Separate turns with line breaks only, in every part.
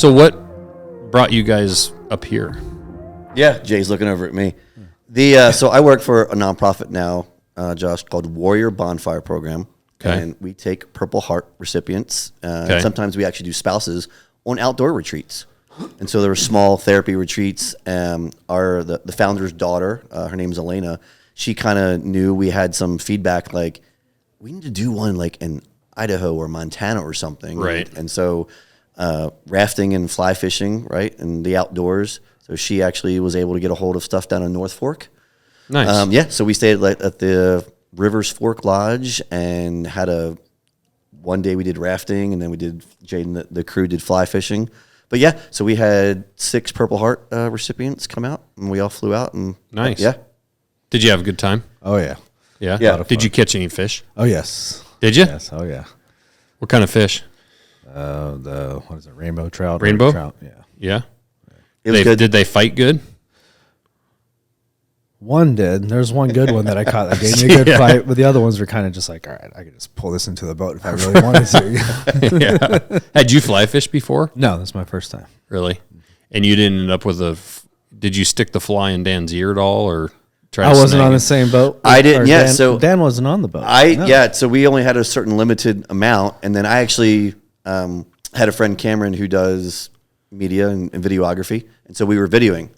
So what brought you guys up here?
Yeah, Jay's looking over at me. So I work for a nonprofit now, Josh, called Warrior Bonfire Program.
Okay.
And we take Purple Heart recipients.
Okay.
And sometimes we actually do spouses on outdoor retreats. And so there were small therapy retreats. The founder's daughter, her name's Elena, she kind of knew we had some feedback like, we need to do one like in Idaho or Montana or something.
Right.
And so rafting and fly fishing, right, in the outdoors. So she actually was able to get a hold of stuff down in North Fork.
Nice.
So we stayed at the Rivers Fork Lodge and one day we did rafting, and then Jade and the crew did fly fishing. But yeah, so we had 6 Purple Heart recipients come out, and we all flew out. And
Nice.
Yeah.
Did you have a good time?
Oh, yeah.
Yeah?
Yeah.
Did you catch any fish?
Oh, yes.
Did you?
Yes. Oh, yeah.
What kind of fish?
What is it? Rainbow trout.
Rainbow?
Trout. Yeah.
Yeah?
It was good.
Did they fight good?
One did. There's one good one that I caught that gave me a good fight, but the other ones were kind of just like, all right, I could just pull this into the boat if I really wanted to.
Yeah. Had you fly fished before?
No, that's my first time.
Really? And you didn't end up with did you stick the fly in Dan's ear at all, or try
I
to
wasn't
snag
on
it?
the same boat.
I didn't,
Or
yeah,
Dan,
so-
Dan wasn't on the boat.
So we only had a certain limited amount, and then I actually had a friend, Cameron, who does media and videography, and so we were videoing.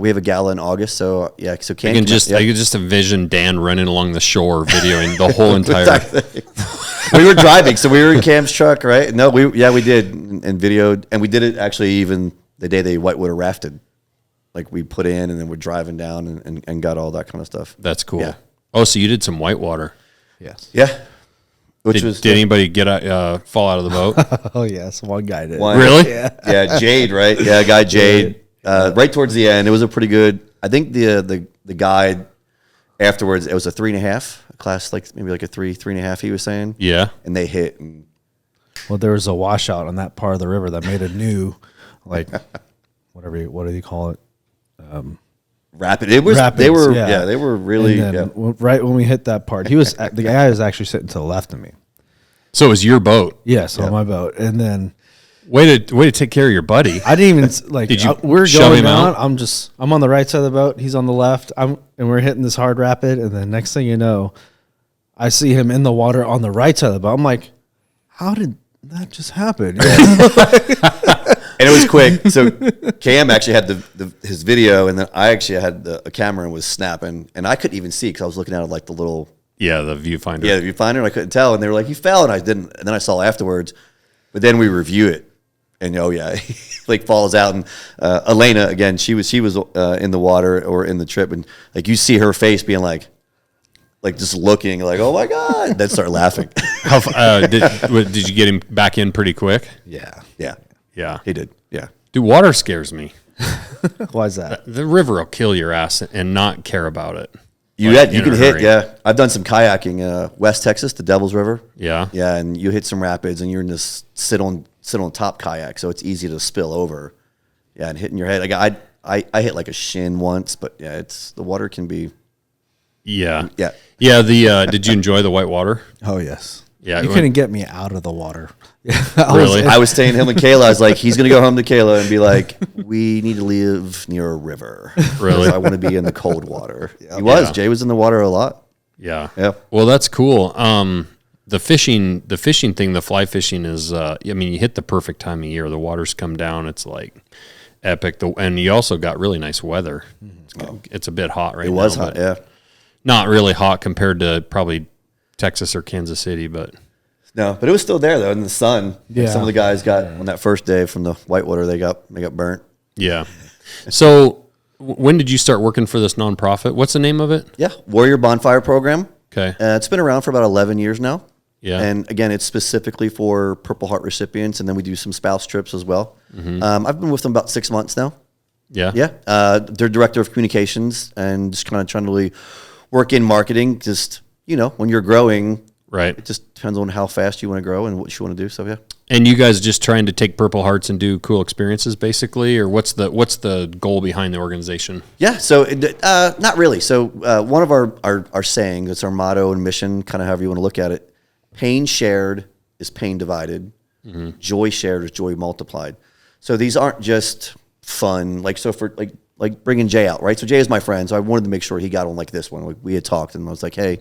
We have a gala in August, so yeah. So
I could just envision Dan running along the shore videoing the whole entire.
Exactly. We were driving, so we were in Cam's truck, right? No, we did and videoed, and we did it actually even the day they whitewater rafted. Like we put in, and then we're driving down and got all that kind of stuff.
That's cool.
Yeah.
Oh, so you did some whitewater.
Yes.
Yeah.
Did anybody fall out of the boat?
Oh, yes. One guy did.
Really?
Yeah, Jade, right? Yeah, guy Jade. Right towards the end, it was a pretty good. I think the guide afterwards, it was a 3.5 class, like maybe like a 3.5. He was saying,
Yeah.
and they hit. And
Well, there was a washout on that part of the river that made a new, like, what do you call it?
rapid. It was.
Rapids,
they were.
yeah.
Yeah, they were really.
And then
Yeah.
right when we hit that part, the guy was actually sitting to the left of me.
So it was your boat.
Yes, on my boat. And then
Way to take care of your buddy.
I didn't even like.
Did you
we're
shove
going
him
down.
out?
I'm on the right side of the boat. He's on the left. And we're hitting this hard rapid. And then next thing you know, I see him in the water on the right side of the boat. I'm like, how did that just happen?
And it was quick. So Cam actually had his video, and then I actually had a camera and was snapping, and I couldn't even see because I was looking at it like the little
The viewfinder.
the viewfinder, and I couldn't tell. And they were like, "He fell," and I didn't. And then I saw afterwards, but then we review it. And he like falls out, and Elena again. She was in the water or in the trip, and like you see her face being like just looking like, oh my god, then start laughing.
Did you get him back in pretty quick?
Yeah.
Yeah.
He did. Yeah,
Dude, water scares me.
Why is that?
The river will kill your ass and not care about it.
you
Like,
can
in a
hit.
hurry.
Yeah, I've done some kayaking, West Texas, the Devil's River.
Yeah.
Yeah, and you hit some rapids, and you're in this sit on top kayak, so it's easy to spill over. Yeah, and hitting your head. Like I hit like a shin once, but yeah, the water can be.
Yeah.
Yeah.
Yeah. Did you enjoy the white water?
Oh, yes.
Yeah,
You couldn't get me out of the water.
Really?
I was saying him and Kayla. I was like, he's gonna go home to Kayla and be like, we need to live near a river.
Really?
So I want to be in the cold water. He was.
Yeah.
Jay was in the water a lot.
Yeah.
Yeah.
Well, that's cool. The fishing thing, the fly fishing is, you hit the perfect time of year. The waters come down. It's like epic. And you also got really nice weather. It's a bit hot right now.
It was hot. Yeah.
Not really hot compared to probably Texas or Kansas City, but
No, but it was still there though in the sun.
Yeah.
Some of the guys got on that first day from the whitewater. They got burnt.
yeah. So when did you start working for this nonprofit? What's the name of it?
Yeah. Warrior Bonfire Program.
Okay.
It's been around for about 11 years now.
Yeah.
And again, it's specifically for Purple Heart recipients, and then we do some spouse trips as well. I've been with them about 6 months now.
Yeah.
Yeah. They're director of communications and just kind of trying to really work in marketing. Just, when you're growing,
Right.
it just depends on how fast you want to grow and what you want to do. So, yeah.
And you guys just trying to take Purple Hearts and do cool experiences, basically, or what's the goal behind the organization?
Yeah. So, not really. So, one of our sayings, it's our motto and mission, kind of however you want to look at it. Pain shared is pain divided. Joy shared is joy multiplied. So these aren't just fun. Like, so for like bringing Jay out, right? So Jay is my friend, so I wanted to make sure he got on like this one. We had talked, and I was like, hey,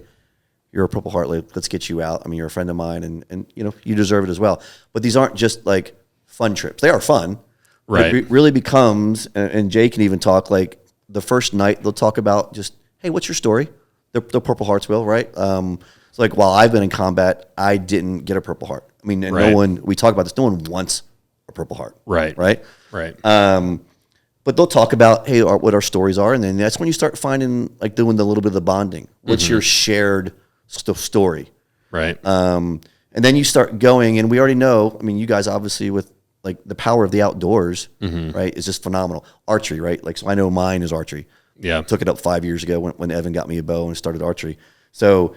you're a Purple Heart. Let's get you out. I mean, you're a friend of mine, and you know, you deserve it as well. But these aren't just like fun trips. They are fun.
Right.
It really becomes, and Jay can even talk, like the first night they'll talk about just, hey, what's your story? The Purple Hearts will, right? So like while I've been in combat, I didn't get a Purple Heart. I mean, and
Right.
no one, we talk about this, no one wants a Purple Heart.
Right.
Right?
Right.
But they'll talk about, hey, what our stories are. And then that's when you start finding, like doing the little bit of the bonding. What's your shared story?
Right.
And then you start going, and we already know, I mean, you guys obviously with like the power of the outdoors, right, is just phenomenal. Archery, right? Like, so I know mine is archery.
Yeah.
Took it up 5 years ago when Evan got me a bow and started archery. So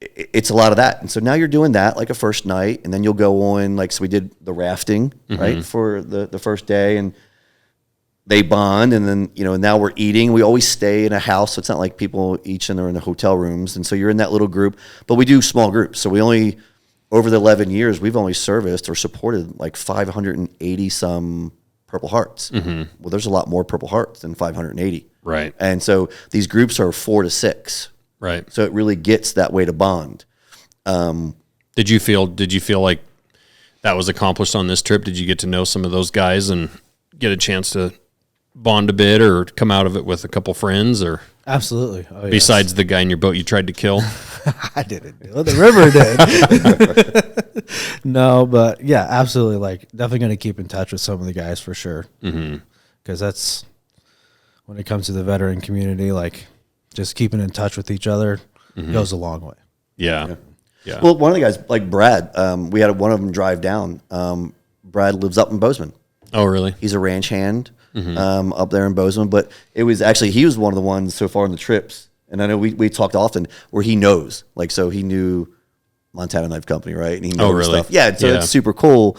it's a lot of that. And so now you're doing that like a first night, and then you'll go on, like, so we did the rafting, right, for the first day, and they bond, and then, you know, now we're eating. We always stay in a house, so it's not like people each in the hotel rooms. And so you're in that little group, but we do small groups. So we only, over the 11 years, we've only serviced or supported like 580 some Purple Hearts. Well, there's a lot more Purple Hearts than 580.
Right.
And so these groups are 4 to 6.
Right.
So it really gets that way to bond.
Did you feel like that was accomplished on this trip? Did you get to know some of those guys and get a chance to bond a bit or come out of it with a couple friends, or
Absolutely. Oh, yes.
besides the guy in your boat you tried to kill?
I didn't do it. The river did. No, but yeah, absolutely. Like, definitely going to keep in touch with some of the guys for sure. Because that's, when it comes to the veteran community, like, just keeping in touch with each other goes a long way.
Yeah.
Well, one of the guys, like Brad, we had one of them drive down. Brad lives up in Bozeman.
Oh, really?
He's a ranch hand up there in Bozeman. But it was actually, he was one of the ones so far in the trips. And I know we talked often where he knows. Like, so he knew Montana Knife Company, right? And he knows
really?
stuff. Yeah, so it's super cool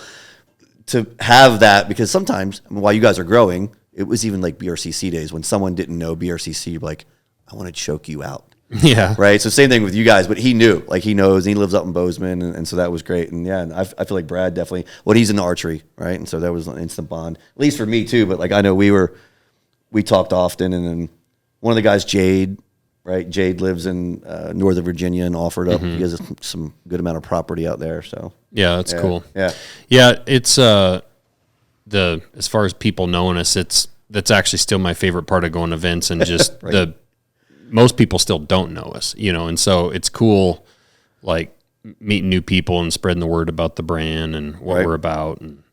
to have that, because sometimes, I mean, while you guys are growing, it was even like BRCC days when someone didn't know BRCC, you're like, I want to choke you out.
Yeah.
Right. So same thing with you guys, but he knew, like, he knows, and he lives up in Bozeman. And so that was great. And yeah, and I feel like Brad definitely, well, he's in the archery, right? And so that was an instant bond, at least for me too. But like, I know we talked often, and then one of the guys, Jade, right? Jade lives in Northern Virginia and offered up. He has some good amount of property out there. So
Yeah, that's cool.
Yeah.
Yeah, it's as far as people knowing us, that's actually still my favorite part of going to events, and just right. Most people still don't know us, you know, and so it's cool, like, meeting new people and spreading the word about the brand and what
right.
we're about. And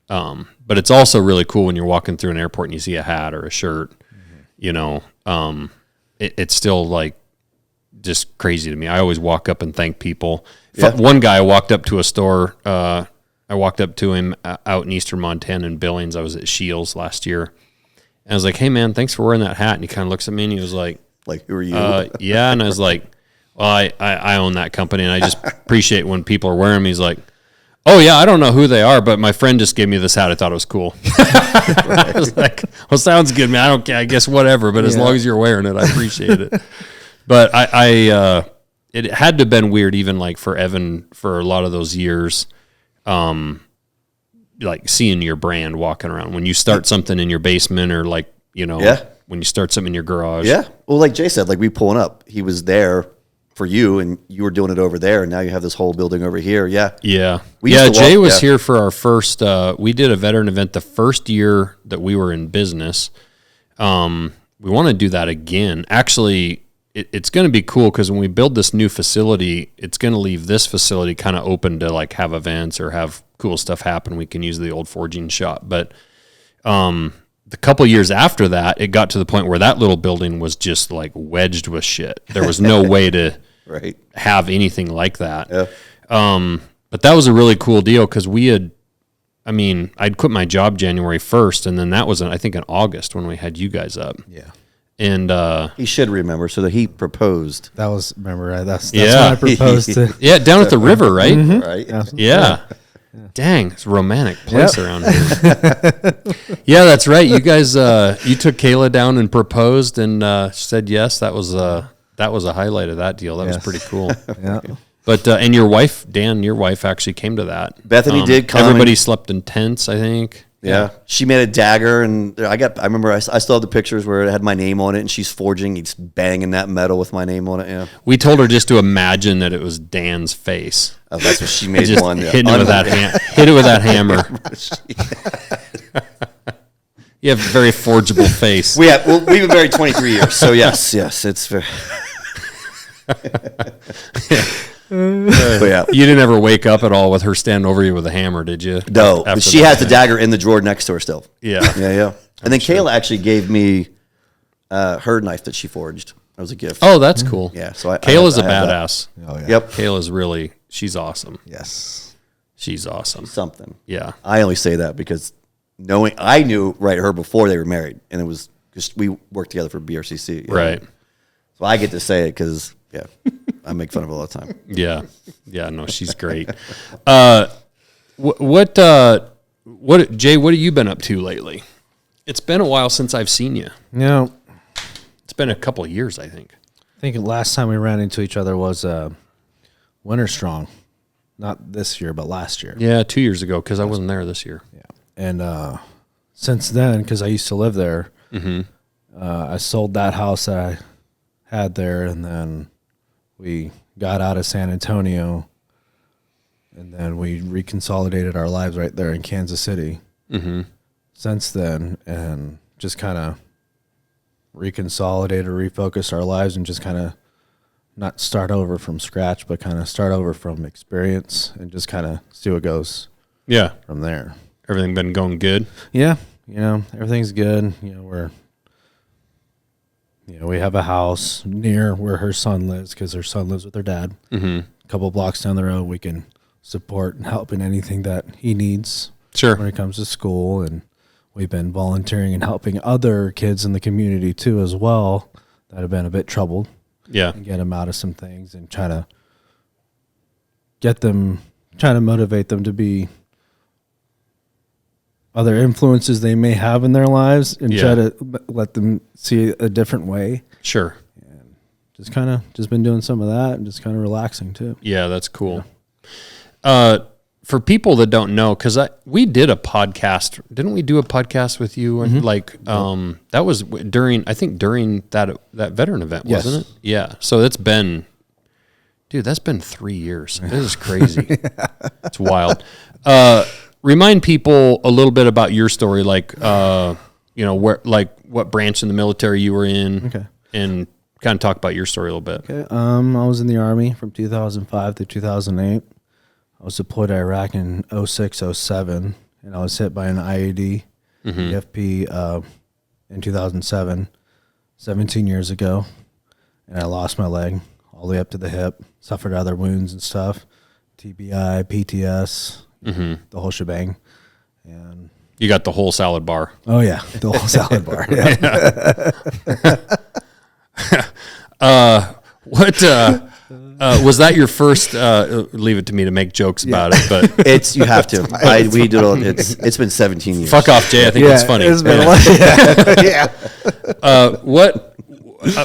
but it's also really cool when you're walking through an airport and you see a hat or a shirt, you know. It's still like just crazy to me. I always walk up and thank people.
Yeah.
One guy, I walked up to a store. I walked up to him out in eastern Montana in Billings. I was at Shields last year. And I was like, hey, man, thanks for wearing that hat. And he kind of looks at me and he was like,
who are you?
Yeah. And I was like, well, I own that company, and I just appreciate when people are wearing them. He's like, oh, yeah, I don't know who they are, but my friend just gave me this hat. I thought it was cool. I was like, well, sounds good, man. I don't care. I guess whatever, but as long as you're wearing it, I appreciate it. But it had to have been weird, even like for Evan, for a lot of those years, like seeing your brand walking around when you start something in your basement, or like, you know, when you start something in your garage.
Yeah. Well, like Jay said, like, we pulling up, he was there for you, and you were doing it over there, and now you have this whole building over here. Yeah.
Yeah.
Yeah.
Jay was here for our first, we did a veteran event the first year that we were in business. We want to do that again. Actually, it's going to be cool, because when we build this new facility, it's going to leave this facility kind of open to like have events or have cool stuff happen. We can use the old forging shop. But the couple years after that, it got to the point where that little building was just like wedged with shit. There was no way to
right.
have anything like that.
Yeah.
But that was a really cool deal, because I'd quit my job January 1st, and then that was, I think, in August when we had you guys up.
Yeah.
And
he should remember, so that he proposed.
That was, remember, that's when I proposed to.
yeah, down at the river, right?
Right.
Yeah. Dang, it's a romantic place around here. Yeah, that's right. You guys, you took Kayla down and proposed, and said yes. That was a highlight of that deal. That was pretty cool.
Yeah.
But and your wife, Dan, your wife actually came to that.
Bethany did come.
Everybody slept in tents, I think.
Yeah. She made a dagger, and I remember I still have the pictures where it had my name on it, and she's forging, he's banging that metal with my name on it. Yeah.
We told her just to imagine that it was Dan's face.
Oh, that's what she made
Just
one.
hit it with that hit it with that hammer. You have a very forgeable face.
We've been married 23 years, so yes, it's very. But yeah.
You didn't ever wake up at all with her standing over you with a hammer, did you?
No, but she has the dagger in the drawer next to her still.
Yeah.
Yeah. And then Kayla actually gave me her knife that she forged. That was a gift.
Oh, that's cool.
Yeah. So
Kayla's a badass.
Oh yeah.
Yep.
Kayla's she's awesome.
Yes.
She's awesome.
Something.
Yeah.
I only say that because I knew her before they were married, and it was because we worked together for BRCC.
Right.
So I get to say it because I make fun of her all the time.
Yeah. Yeah. No, she's great. What Jay, what have you been up to lately? It's been a while since I've seen you.
Yeah.
It's been a couple of years, I think.
I think the last time we ran into each other was Winter Strong. Not this year, but last year.
Yeah, 2 years ago, because I wasn't there this year.
Yeah. And since then, because I used to live there, I sold that house that I had there, and then we got out of San Antonio, and then we reconsolidated our lives right there in Kansas City. Since then, and just kind of reconsolidated, refocused our lives, and just kind of not start over from scratch, but kind of start over from experience and just kind of see what goes from there.
Everything been going good?
Yeah. Everything's good. We have a house near where her son lives because her son lives with her dad. A couple blocks down the road, we can support and help in anything that he needs.
Sure.
When it comes to school, and we've been volunteering and helping other kids in the community too as well that have been a bit troubled.
Yeah.
And get them out of some things and try to motivate them to be other influences they may have in their lives and try to let them see a different way.
Sure.
And just been doing some of that and just kind of relaxing too.
Yeah, that's cool. For people that don't know, because we did a podcast, didn't we do a podcast with you? That was during that veteran event, wasn't it? Yeah. So that's been 3 years. This is crazy. It's wild. Remind people a little bit about your story, what branch in the military you were in, and kind of talk about your story a little bit.
Okay. I was in the Army from 2005 to 2008. I was deployed to Iraq in 06, 07, and I was hit by an IED, EFP, in 2007, 17 years ago, and I lost my leg all the way up to the hip, suffered other wounds and stuff, TBI, PTS, the whole shebang. And
you got the whole salad bar.
Oh, yeah, the whole salad bar.
What was that your first? Leave it to me to make jokes about it, but
You have to. We did. It's been 17 years.
Fuck off, Jay. I think it's funny.
It's been
What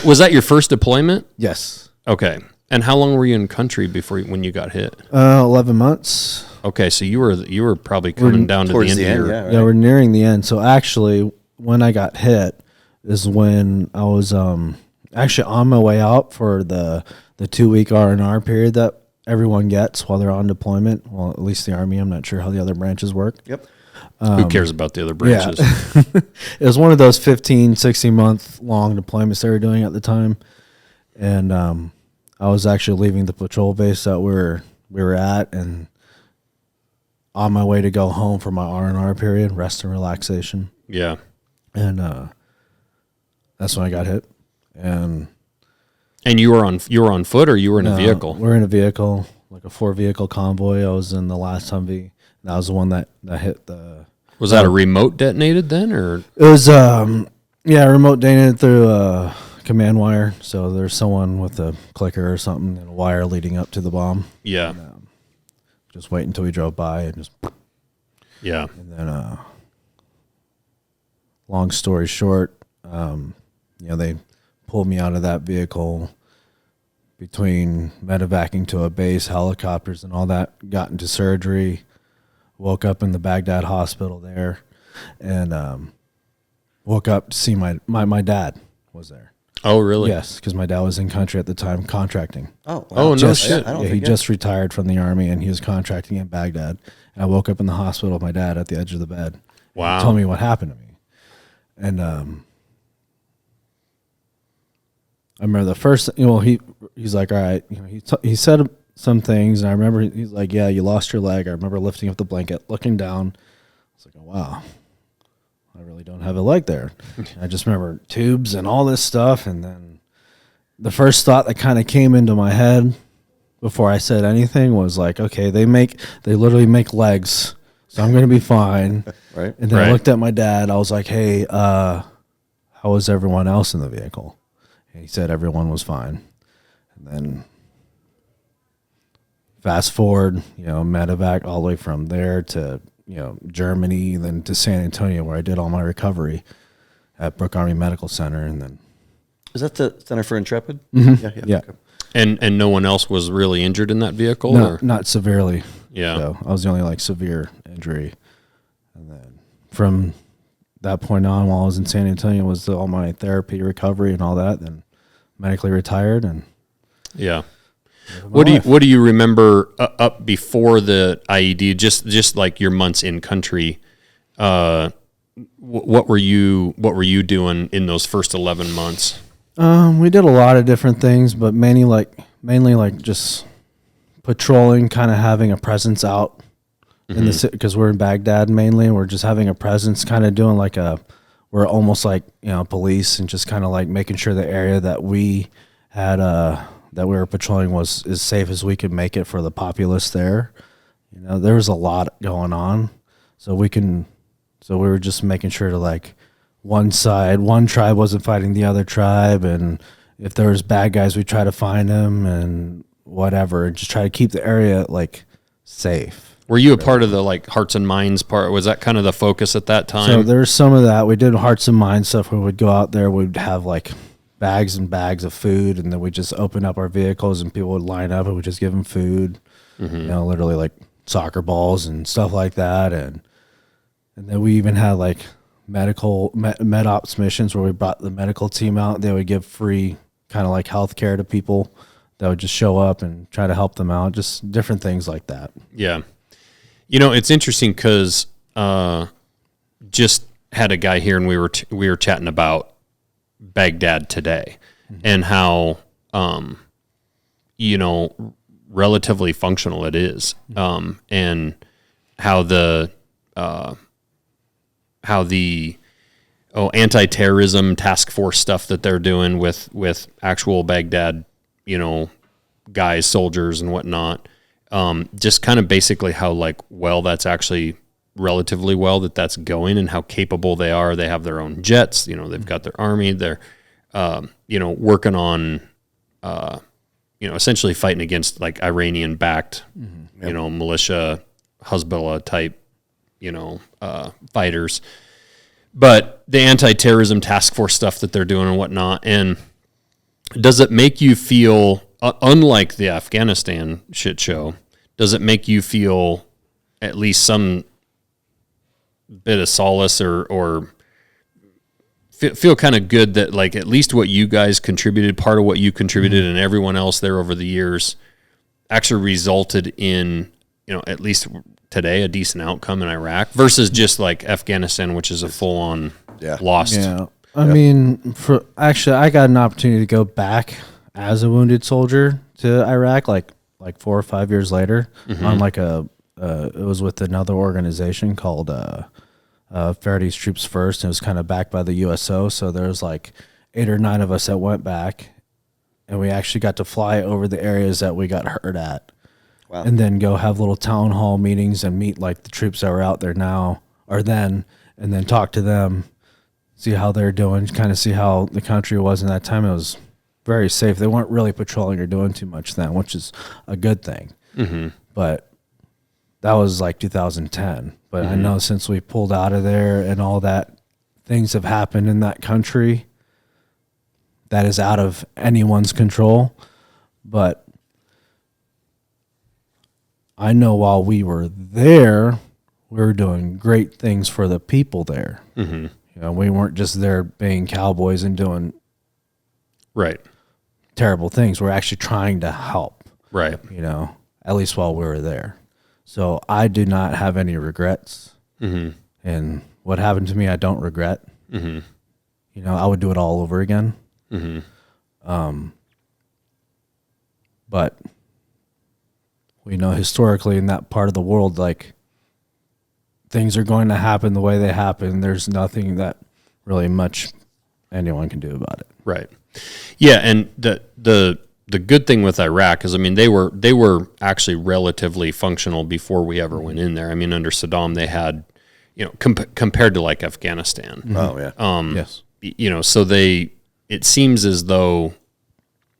was that your first deployment?
Yes.
Okay. And how long were you in country when you got hit?
11 months.
Okay, so you were probably coming down to the end of your.
Yeah, we're nearing the end. So actually, when I got hit is when I was actually on my way out for the 2-week R&R period that everyone gets while they're on deployment. Well, at least the Army. I'm not sure how the other branches work.
Yep.
Who cares about the other branches?
Yeah. It was one of those 15, 16-month long deployments they were doing at the time. And I was actually leaving the patrol base that we were at and on my way to go home for my R&R period, rest and relaxation.
Yeah.
And that's when I got hit. And
you were on foot, or you were in a vehicle?
We're in a vehicle, like a 4-vehicle convoy. I was in the last Humvee. That was the one that hit the.
Was that a remote detonated then, or?
It was remote detonated through a command wire. So there's someone with a clicker or something and a wire leading up to the bomb.
Yeah.
And, just wait until we drove by and just.
Yeah.
And then, long story short, they pulled me out of that vehicle between medevacing to a base, helicopters and all that, got into surgery, woke up in the Baghdad hospital there. and woke up to see my dad was there.
Oh, really?
Yes, because my dad was in country at the time contracting.
Oh, wow.
Oh, no shit.
He just retired from the army, and he was contracting in Baghdad. And I woke up in the hospital with my dad at the edge of the bed.
Wow.
He told me what happened to me. And I remember the first, he's like, all right, he said some things, and I remember he's like, yeah, you lost your leg. I remember lifting up the blanket, looking down. I was like, oh, wow, I really don't have a leg there. I just remember tubes and all this stuff, and then the first thought that kind of came into my head before I said anything was like, okay, they literally make legs, so I'm going to be fine.
Right.
And then I looked at my dad. I was like, hey, how was everyone else in the vehicle? And he said everyone was fine. And then fast forward, medevac all the way from there to, Germany, then to San Antonio, where I did all my recovery at Brooke Army Medical Center. And then,
is that the Center for Intrepid?
Mm-hmm. Yeah.
Okay.
And no one else was really injured in that vehicle?
No, not severely.
Yeah.
So I was the only severe injury. And then from that point on, while I was in San Antonio, was all my therapy, recovery, and all that. Then medically retired, and
yeah. What do you remember up before the IED? Just like your months in country. What were you doing in those first 11 months?
We did a lot of different things, but mainly just patrolling, kind of having a presence out in the city, because we're in Baghdad mainly, and we're just having a presence, kind of doing we're almost like police, and just kind of making sure the area that we had that we were patrolling was as safe as we could make it for the populace there. There was a lot going on, so we were just making sure to one tribe wasn't fighting the other tribe, and if there was bad guys, we try to find them and whatever, and just try to keep the area safe.
Were you a part of the hearts and minds part? Was that kind of the focus at that time?
So there's some of that. We did hearts and minds stuff where we'd go out there, we'd have bags and bags of food, and then we just open up our vehicles and people would line up and we just give them food, literally soccer balls and stuff like that. And then we even had med ops missions where we brought the medical team out. They would give free kind of health care to people that would just show up and try to help them out, just different things like that.
Yeah. It's interesting because just had a guy here and we were chatting about Baghdad today and how, relatively functional it is. And how the anti-terrorism task force stuff that they're doing with actual Baghdad, guys, soldiers and whatnot. Just kind of basically how well that's actually relatively well that's going, and how capable they are. They have their own jets, they've got their army. They're, working on, essentially fighting against Iranian backed, militia, Hezbollah type, fighters. But the anti-terrorism task force stuff that they're doing and whatnot. And does it make you feel, unlike the Afghanistan shit show, does it make you feel at least some bit of solace or feel kind of good that at least what you guys contributed, part of what you contributed and everyone else there over the years actually resulted in, at least today, a decent outcome in Iraq versus just Afghanistan, which is a full on lost.
Yeah. I mean, I got an opportunity to go back as a wounded soldier to Iraq, 4 or 5 years later, on it was with another organization called Faraday's Troops First, and it was kind of backed by the USO. So there was 8 or 9 of us that went back, and we actually got to fly over the areas that we got hurt at. Wow. And then go have little town hall meetings and meet the troops that were out there now or then, and then talk to them, see how they're doing, kind of see how the country was in that time. It was very safe. They weren't really patrolling or doing too much then, which is a good thing. Mm-hmm. But that was 2010. But I know since we pulled out of there and all that, things have happened in that country that is out of anyone's control. But I know while we were there, we were doing great things for the people there. Mm-hmm. You know, we weren't just there being cowboys and doing
right
terrible things. We're actually trying to help.
Right.
You know, at least while we were there. So I do not have any regrets. Mm-hmm. And what happened to me, I don't regret. Mm-hmm. You know, I would do it all over again. Mm-hmm. But we know historically in that part of the world, like, things are going to happen the way they happen. There's nothing that really much anyone can do about it.
Right. Yeah, and the good thing with Iraq is, I mean, they were actually relatively functional before we ever went in there. I mean, under Saddam, they had, you know, compared to like Afghanistan.
Mm-hmm. Oh yeah.
Yes.
You know, so it seems as though,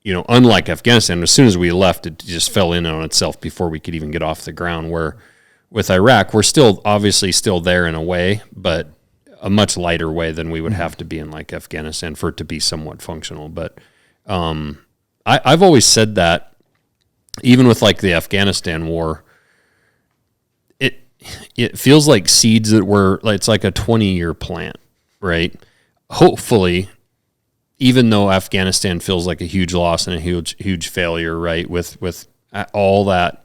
you know, unlike Afghanistan, as soon as we left, it just fell in on itself before we could even get off the ground. Where with Iraq, we're still obviously still there in a way, but a much lighter way than we would have to be in like Afghanistan for it to be somewhat functional. But I've always said that even with like the Afghanistan war, it feels like seeds that were, it's like a 20-year plant, right? Hopefully, even though Afghanistan feels like a huge loss and a huge failure, right? With all that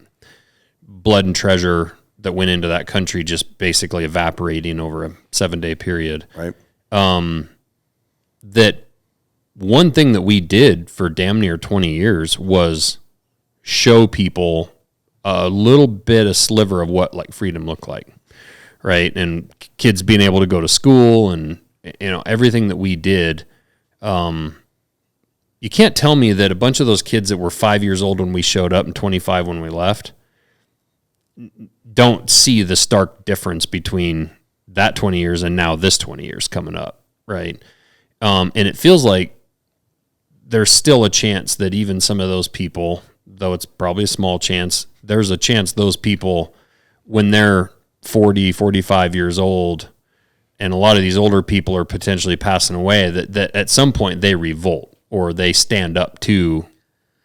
blood and treasure that went into that country just basically evaporating over a 7-day period.
Right.
That one thing that we did for damn near 20 years was show people a little bit, a sliver of what like freedom looked like, right? And kids being able to go to school and, you know, everything that we did. You can't tell me that a bunch of those kids that were 5 years old when we showed up and 25 when we left don't see the stark difference between that 20 years and now this 20 years coming up, right? And it feels like there's still a chance that even some of those people, though it's probably a small chance, there's a chance those people, when they're 40, 45 years old, and a lot of these older people are potentially passing away, that at some point they revolt or they stand up to,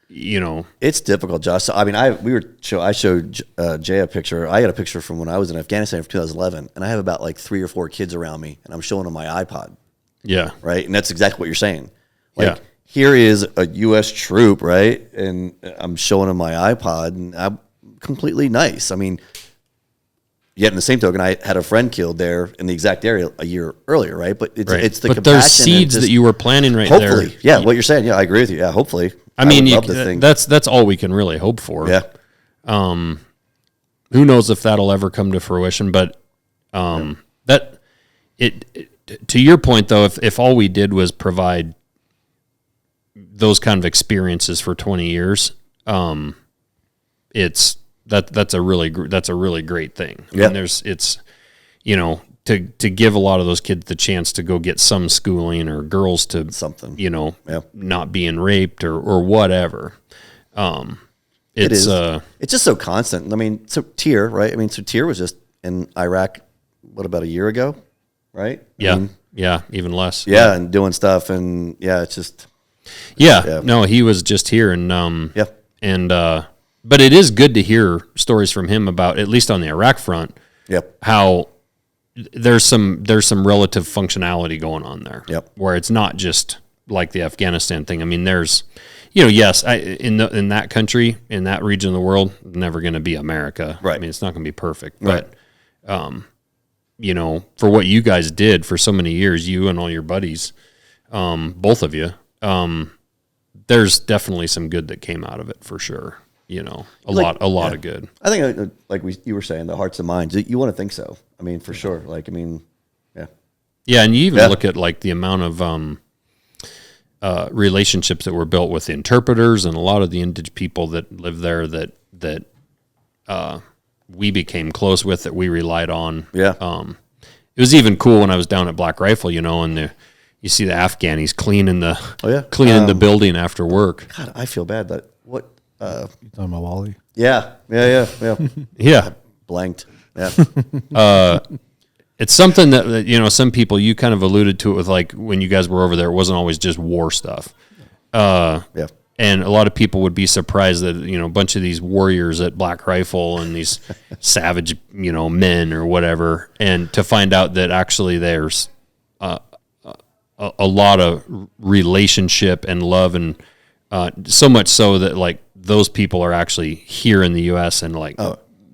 you know.
It's difficult, Josh. I mean, I showed Jay a picture. I got a picture from when I was in Afghanistan for 2011, and I have about like 3 or 4 kids around me, and I'm showing them my iPod.
Yeah.
Right? And that's exactly what you're saying. Like,
yeah.
Here is a U.S. troop, right? And I'm showing them my iPod, and I'm completely nice. I mean, yet in the same token, I had a friend killed there in the exact area a year earlier, right? But it's the
but
compassion.
there's seeds that you were planting right
hopefully,
there.
Yeah, what you're saying. Yeah, I agree with you. Yeah, hopefully.
I mean, that's all we can really hope for.
Yeah.
Who knows if that'll ever come to fruition? But that to your point though, if all we did was provide those kind of experiences for 20 years, that's a really great thing. I mean, it's you know, to give a lot of those kids the chance to go get some schooling, or girls to
something,
you know, not being raped or whatever. It's
just so constant. I mean, so Tyr, right? I mean, so Tyr was just in Iraq, about a year ago, right?
Yeah.
I mean,
yeah. Even less.
Yeah. And doing stuff. And it's just.
Yeah. No, he was just here. And, and, but it is good to hear stories from him about, at least on the Iraq front, how there's some relative functionality going on there, where it's not just like the Afghanistan thing. I mean, there's, you know, yes, in that country, in that region of the world, never going to be America.
Right.
I mean, it's not going to be perfect, but, you know, for what you guys did for so many years, you and all your buddies, both of you, there's definitely some good that came out of it for sure. You know, a lot of good.
I think, like you were saying, the hearts and minds. You want to think so. I mean, for sure. Like, I mean,
yeah. And you even look at like the amount of relationships that were built with the interpreters and a lot of the indigenous people that live there that we became close with, that we relied on.
Yeah.
It was even cool when I was down at Black Rifle, you know, and you see the Afghanis cleaning the building after work.
God, I feel bad that what.
You talking about Wally?
Yeah.
Yeah.
Blanked. Yeah.
It's something that, you know, some people, you kind of alluded to it with, like, when you guys were over there, it wasn't always just war stuff. and a lot of people would be surprised that, you know, a bunch of these warriors at Black Rifle and these savage, you know, men or whatever, and to find out that actually there's a lot of relationship and love, and so much so that like those people are actually here in the U.S. and like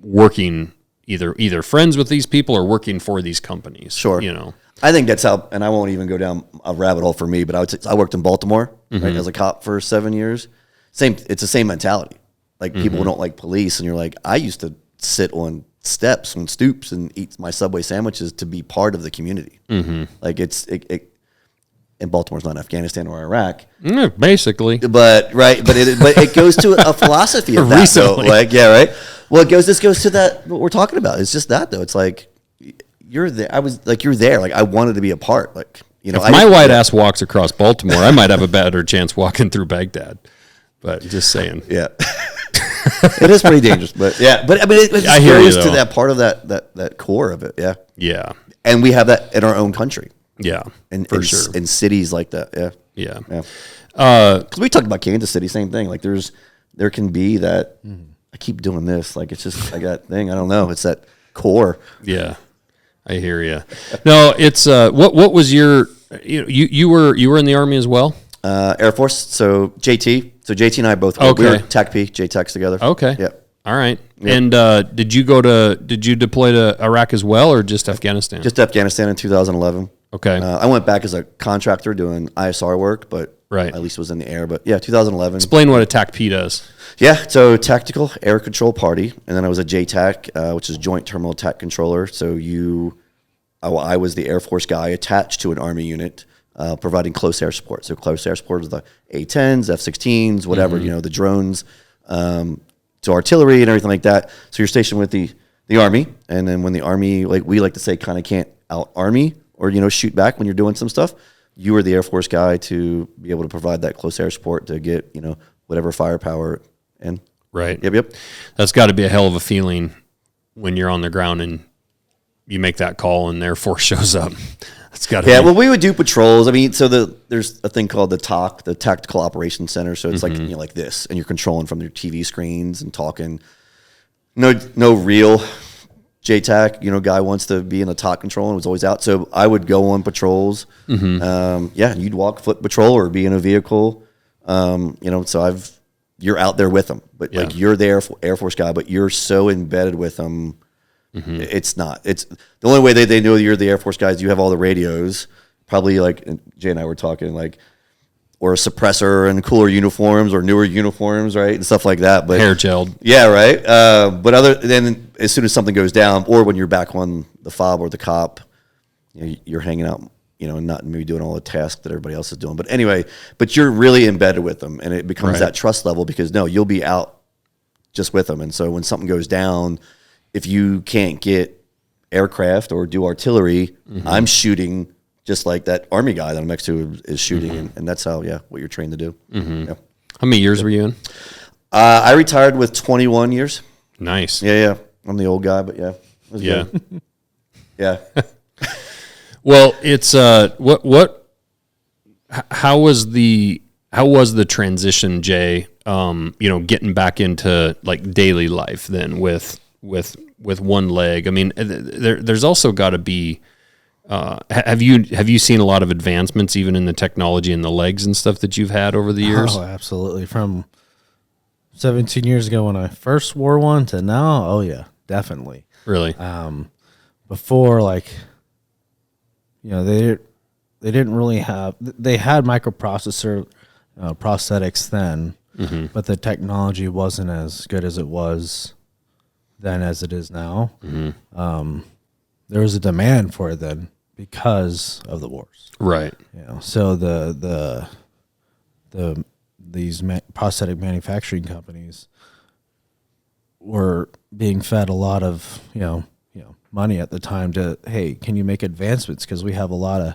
working either friends with these people or working for these companies.
Sure.
You know,
I think that's how, and I won't even go down a rabbit hole for me, but I worked in Baltimore right, as a cop for 7 years. It's the same mentality. Like people don't like police, and you're like, I used to sit on steps, on stoops, and eat my Subway sandwiches to be part of the community. Like and Baltimore's not Afghanistan or Iraq,
basically.
but it goes to a philosophy of that.
Recently.
Though. Like, yeah, right. Well, this goes to that what we're talking about. It's just that though. It's like you're there. I was like, you're there. Like I wanted to be a part. Like, you know,
if my white ass walks across Baltimore, I might have a better chance walking through Baghdad. But just saying.
Yeah. It is pretty dangerous, but yeah. But I mean, it's
I hear you,
to that part of that core of it. Yeah.
Yeah.
And we have that in our own country.
Yeah.
And
for sure.
In cities like that. Yeah.
Yeah.
Yeah. Because we talked about Kansas City, same thing. Like there can be that. I keep doing this. Like it's just like that thing. I don't know. It's that core.
Yeah. I hear you. No, it's what was your you were in the Army as well?
Air Force. So JT and I both we were TACP, JTACs together.
Okay.
Yeah.
All right. Yeah. And did you deploy to Iraq as well, or just Afghanistan?
Just Afghanistan in 2011.
Okay.
I went back as a contractor doing ISR work, but
right.
at least was in the air. But yeah, 2011.
Explain what a TACP does.
Yeah, so Tactical Air Control Party, and then I was a JTAC, which is Joint Terminal Attack Controller. So I was the Air Force guy attached to an Army unit, providing close air support. So close air support is the A-10s, F-16s, whatever, the drones, to artillery and everything like that. So you're stationed with the Army, and then when the Army, like we like to say, kind of can't out-Army or, shoot back when you're doing some stuff, you were the Air Force guy to be able to provide that close air support to get, whatever firepower in.
Right.
Yep.
That's got to be a hell of a feeling when you're on the ground and you make that call and the Air Force shows up. It's got to be.
Well, we would do patrols. I mean, so there's a thing called the TOC, the Tactical Operations Center. So it's like, like this, and you're controlling from your TV screens and talking. No real JTAC, guy wants to be in the TOC control and was always out. So I would go on patrols. You'd walk foot patrol or be in a vehicle. So you're out there with them, but like you're the Air Force guy, but you're so embedded with them. It's not. It's the only way they know you're the Air Force guys. You have all the radios, probably like Jay and I were talking like, or a suppressor and cooler uniforms or newer uniforms, right, and stuff like that. But
hair gelled,
yeah, right. But other than as soon as something goes down, or when you're back on the fob or the cop, you're hanging out, and not maybe doing all the tasks that everybody else is doing. But anyway, but you're really embedded with them, and it becomes that trust level because you'll be out just with them, and so when something goes down. If you can't get aircraft or do artillery, I'm shooting just like that Army guy that I'm next to is shooting, and that's how what you're trained to do. Yeah.
How many years were you in?
I retired with 21 years.
Nice.
Yeah. I'm the old guy, but yeah. It was good. Yeah.
Well, it's how was the transition, Jay? Getting back into like daily life then with one leg. I mean, there's also got to be. Have you seen a lot of advancements even in the technology and the legs and stuff that you've had over the years?
Oh, absolutely. From 17 years ago when I first wore one to now, oh yeah, definitely.
Really?
Before, like, they didn't really have. They had microprocessor prosthetics then, but the technology wasn't as good as it was then as it is now. There was a demand for it then because of the wars,
right?
So these prosthetic manufacturing companies were being fed a lot of money at the time to, hey, can you make advancements, because we have a lot of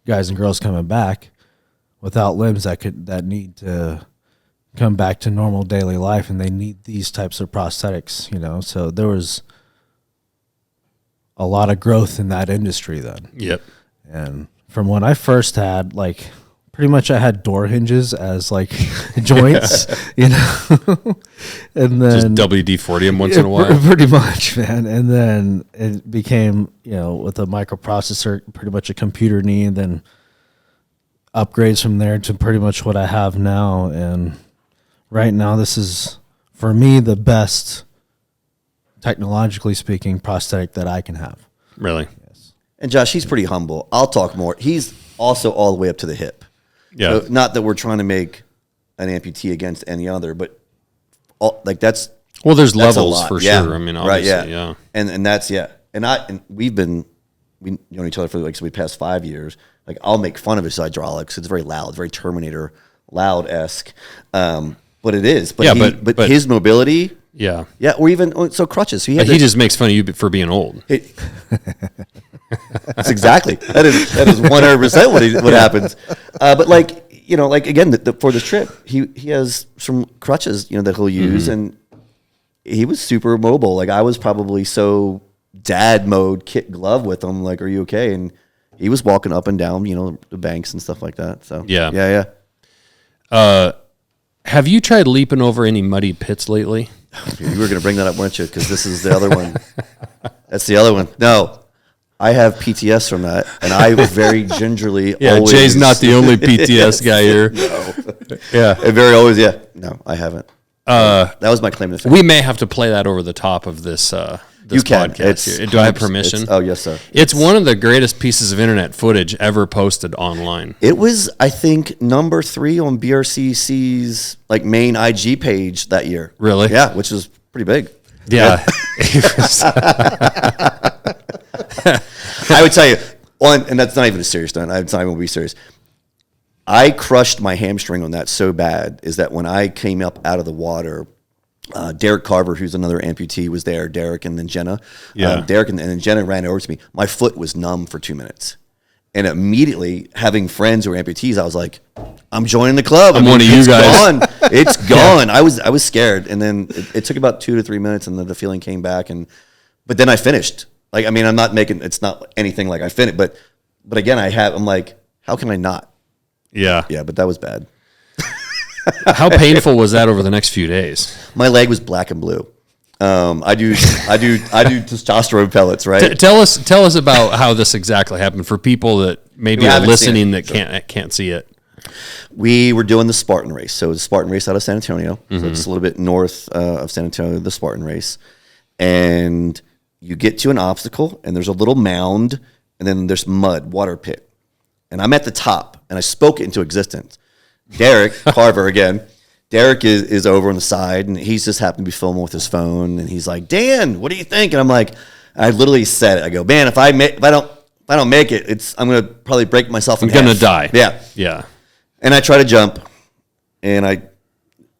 guys and girls coming back without limbs that need to come back to normal daily life, and they need these types of prosthetics, so there was a lot of growth in that industry then.
Yep.
And from when I first had, like, pretty much I had door hinges as like joints, you know, and then
Just WD-40 them once in a while.
pretty much, man. And then it became, you know, with a microprocessor, pretty much a computer knee, and then upgrades from there to pretty much what I have now. And right now, this is for me the best, technologically speaking, prosthetic that I can have.
Really?
Yes.
And Josh, he's pretty humble. I'll talk more. He's also all the way up to the hip.
Yeah.
So not that we're trying to make an amputee against any other, but like that's
Well, there's
that's a
levels
lot.
for
Yeah.
sure. I mean,
right,
obviously, yeah.
And that's and we've been known each other for like the past 5 years. Like I'll make fun of his hydraulics. It's very loud, very Terminator loud-esque. But it is. But
Yeah, but
his mobility.
Yeah.
Yeah, or even so crutches. So
He just makes fun of you for being old.
That's exactly that is 100% what happens. But like you know, like again, for this trip, he has some crutches, you know, that he'll use, and he was super mobile. Like I was probably so dad mode, kit glove with him. Like, are you okay? And he was walking up and down, you know, the banks and stuff like that. So yeah.
Have you tried leaping over any muddy pits lately?
You were going to bring that up, weren't you? Because this is the other one. That's the other one. No, I have PTS from that, and I very gingerly.
Yeah,
always,
Jay's not the only PTS guy here.
No.
Yeah,
And very always, yeah. No, I haven't. That was my claim to fame.
we may have to play that over the top of this. This
You can.
podcast here. Do I have permission?
Oh, yes, sir.
It's one of the greatest pieces of internet footage ever posted online.
It was, I think, number 3 on BRCC's like main IG page that year.
Really?
Yeah, which is pretty big.
Yeah.
I would tell you, and that's not even a serious stunt. It's not even going to be serious. I crushed my hamstring on that so bad is that when I came up out of the water, Derek Carver, who's another amputee, was there. Derek and then Jenna.
Yeah.
Derek and then Jenna ran over to me. My foot was numb for 2 minutes. And immediately, having friends who are amputees, I was like, I'm joining the club.
I'm one of you guys.
Gone. It's gone. I was scared. And then it took about 2 to 3 minutes, and then the feeling came back. But then I finished. Like, I mean, it's not anything like I finished. But again, I'm like, how can I not?
Yeah.
Yeah, but that was bad.
How painful was that over the next few days?
My leg was black and blue. I do testosterone pellets, right?
Tell us about how this exactly happened for people that maybe are listening that can't see it.
We were doing the Spartan race. So the Spartan race out of San Antonio. So it's a little bit north of San Antonio, the Spartan race. And you get to an obstacle, and there's a little mound, and then there's mud, water pit. And I'm at the top, and I spoke it into existence. Derek Carver again. Derek is over on the side, and he's just happened to be filming with his phone, and he's like, "Dan, what do you think?" And I'm like, I literally said it. I go, "Man, if I don't make it, I'm gonna probably break myself.
I'm gonna die."
Yeah. And I try to jump, and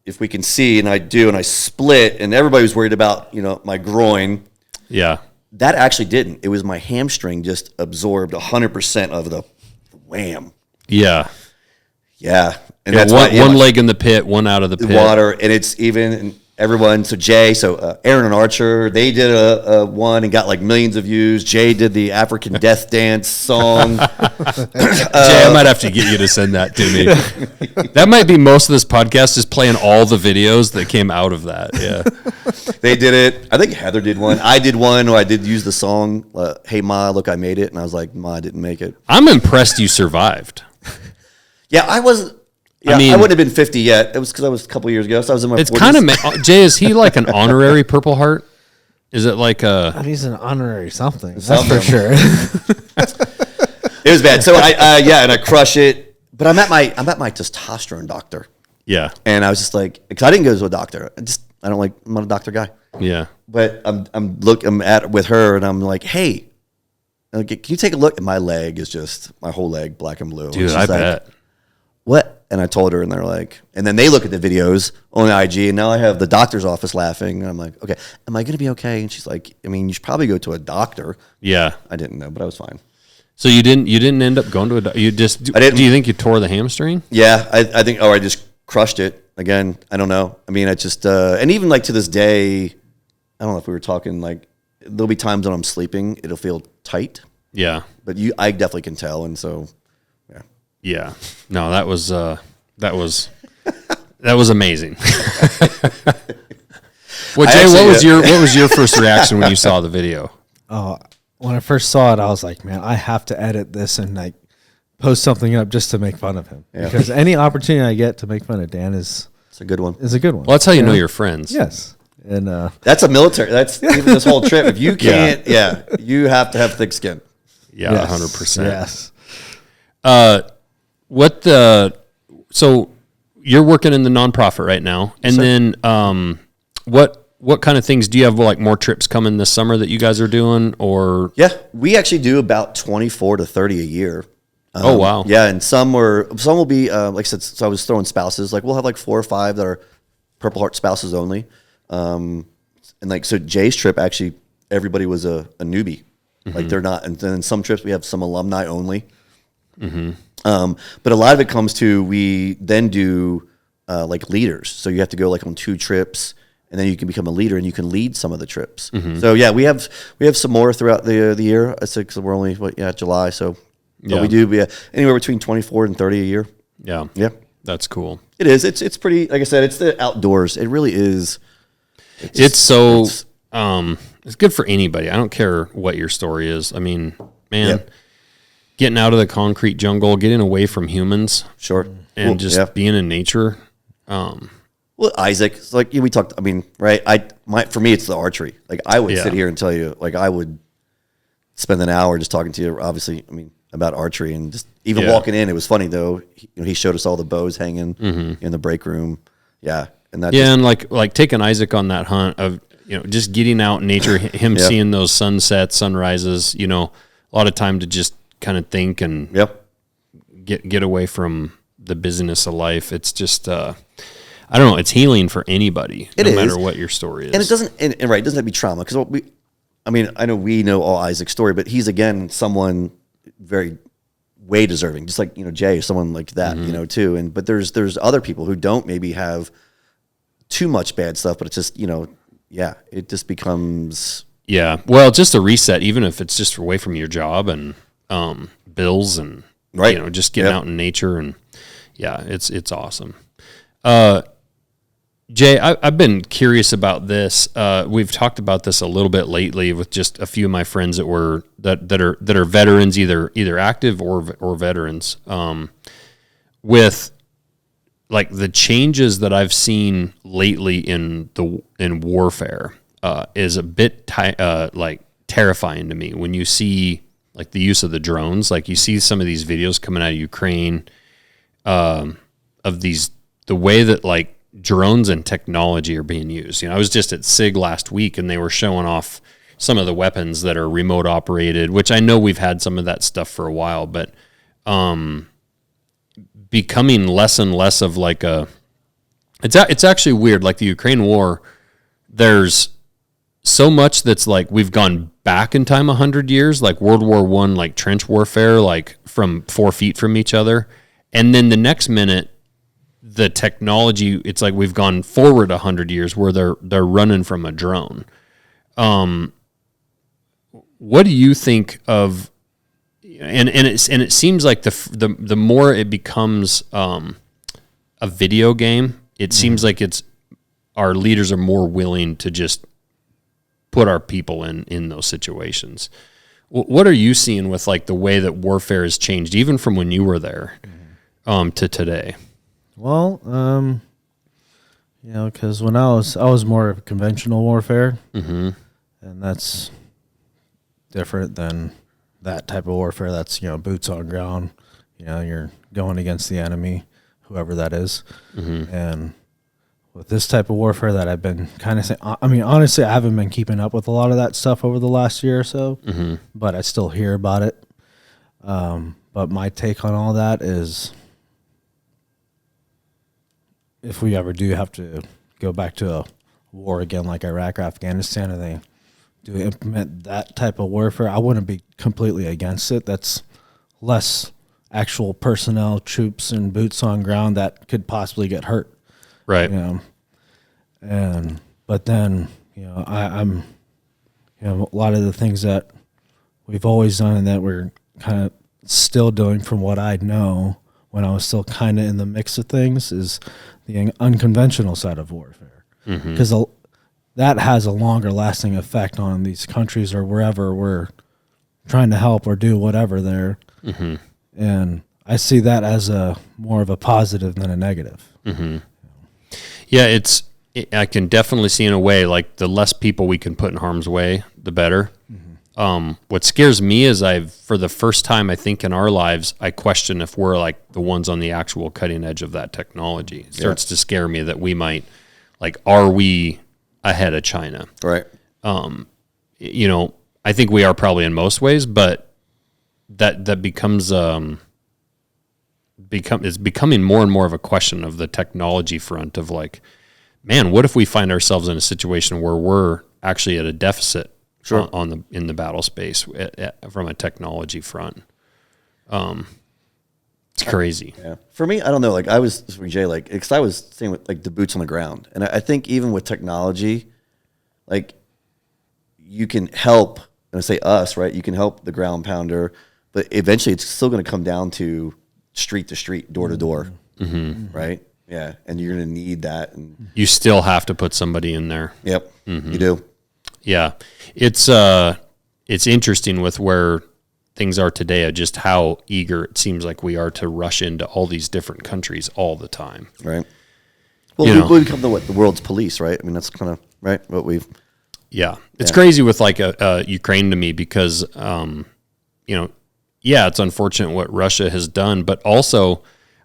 if we can see, and I do, and I split, and everybody was worried about my groin.
Yeah.
That actually didn't. It was my hamstring just absorbed 100% of the wham.
Yeah.
Yeah. And
Yeah,
that's
one leg in the pit, one out of the pit.
Water, and it's even everyone. So Jay, Aaron and Archer, they did a one and got like millions of views. Jay did the African Death Dance song.
Jay, I might have to get you to send that to me. That might be most of this podcast is playing all the videos that came out of that. Yeah.
They did it. I think Heather did one. I did one, or I did use the song, "Hey Ma, look, I made it," and I was like, "Ma, I didn't make it."
I'm impressed you survived.
Yeah, I was. Yeah, I wouldn't have been 50 yet. It was because I was a couple years ago, so I was in my 40s.
It's kind of Jay. Is he like an honorary Purple Heart? Is it like a?
He's an honorary something. That's for sure.
It was bad. So and I crush it. But I'm at my testosterone doctor.
Yeah.
And I was just like, because I didn't go to a doctor. I'm not a doctor guy.
Yeah.
But I'm at with her, and I'm like, "Hey, can you take a look?" And my leg is just my whole leg black and blue.
Dude, I bet.
What? And I told her, and they're like, and then they look at the videos on IG, and now I have the doctor's office laughing, and I'm like, okay, am I going to be okay? And she's like, I mean, you should probably go to a doctor.
Yeah.
I didn't know, but I was fine.
So you didn't end up going to a doctor? You just, do you think you tore the hamstring?
Yeah, I think, I just crushed it. Again, I don't know. I mean, I just, and even like to this day, I don't know if we were talking, like, there'll be times when I'm sleeping, it'll feel tight.
Yeah.
But I definitely can tell, and so, yeah.
Yeah. No, that was amazing. Well, Jay, what was your first reaction when you saw the video?
Oh, when I first saw it, I was like, man, I have to edit this and like post something up just to make fun of him.
Yeah.
Because any opportunity I get to make fun of Dan
It's a good one.
is a good one.
Well, that's how you know you're friends.
Yes. And
That's a military. That's even this whole trip. If you can't, you have to have thick skin.
Yeah,
yes,
100%.
Yes.
So you're working in the nonprofit right now, and then what kind of things do you have? Like more trips coming this summer that you guys are doing, or
Yeah, we actually do about 24 to 30 a year.
Oh, wow.
Yeah, and some will be like I said. So I was throwing spouses. Like we'll have like 4 or 5 that are Purple Heart spouses only. And like so, Jay's trip actually everybody was a newbie. Like they're not. And then some trips we have some alumni only. But a lot of it comes to we then do like leaders. So you have to go like on 2 trips. And then you can become a leader, and you can lead some of the trips. So yeah, we have some more throughout the year. I said because we're only July, so but we do anywhere between 24 and 30 a year.
yeah, that's cool.
It is. It's pretty. Like I said, it's the outdoors. It really is.
It's good for anybody. I don't care what your story is. I mean, man, getting out of the concrete jungle, getting away from humans,
Sure,
and being in nature.
Well, Isaac, it's like we talked. I mean, right? For me, it's the archery. Like I would sit here and tell you, like I would spend an hour just talking to you. Obviously, I mean about archery and just even walking in. It was funny though. He showed us all the bows hanging in the break room. Yeah, and that.
Yeah, and like taking Isaac on that hunt of just getting out in nature, him seeing those sunsets, sunrises. A lot of time to just kind of think and get away from the busyness of life. It's just. I don't know. It's healing for anybody, no matter what your story is.
And it doesn't, and right, it doesn't have to be trauma. Because I know we know all Isaac's story, but he's again someone very way deserving, just like Jay is someone like that, too. But there's other people who don't maybe have too much bad stuff, but it's just it just becomes
Well, just a reset, even if it's just away from your job and bills and just getting out in nature and it's awesome. Jay, I've been curious about this. We've talked about this a little bit lately with just a few of my friends that are veterans, either active or veterans. With like the changes that I've seen lately in warfare, is a bit like terrifying to me when you see like the use of the drones. Like you see some of these videos coming out of Ukraine, of the way that like drones and technology are being used. I was just at SIG last week and they were showing off some of the weapons that are remote operated, which I know we've had some of that stuff for a while, but becoming less and less of like it's actually weird. Like the Ukraine war, there's so much that's like we've gone back in time 100 years, like World War I, like trench warfare, like from 4 feet from each other. And then the next minute, the technology, it's like we've gone forward 100 years where they're running from a drone. What do you think of? And it seems like the more it becomes a video game, it seems like our leaders are more willing to just put our people in those situations. What are you seeing with like the way that warfare has changed, even from when you were there to today?
Well, because when I was more of conventional warfare, and that's different than that type of warfare. That's boots on ground. You're going against the enemy, whoever that is, and with this type of warfare that I've been kind of saying. I mean, honestly, I haven't been keeping up with a lot of that stuff over the last year or so, but I still hear about it. But my take on all that is, if we ever do have to go back to a war again like Iraq or Afghanistan, and they do implement that type of warfare, I wouldn't be completely against it. That's less actual personnel, troops, and boots on ground that could possibly get hurt.
Right.
But then, I'm a lot of the things that we've always done and that we're kind of still doing from what I know when I was still kind of in the mix of things, is the unconventional side of warfare. Because that has a longer lasting effect on these countries or wherever we're trying to help or do whatever there. And I see that as a more of a positive than a negative.
Yeah, I can definitely see in a way, like the less people we can put in harm's way, the better. What scares me is for the first time, I think in our lives, I question if we're like the ones on the actual cutting edge of that technology. It starts to scare me that we might, like, are we ahead of China?
Right.
You know, I think we are probably in most ways, but that becomes it's becoming more and more of a question of the technology front of like, man, what if we find ourselves in a situation where we're actually at a deficit in the battle space from a technology front? It's crazy.
Yeah. For me, I don't know. Like I was with Jay, like, because I was saying with like the boots on the ground, and I think even with technology, like you can help. And I say us, right? You can help the ground pounder, but eventually it's still going to come down to street, door to door, right? Yeah, and you're going to need that. And
you still have to put somebody in there.
Yep, you do.
Yeah, it's interesting with where things are today, of just how eager it seems like we are to rush into all these different countries all the time.
Right. Well, we become the world's police, right? I mean, that's kind of right what we've.
Yeah, it's crazy with like Ukraine to me because, it's unfortunate what Russia has done, but also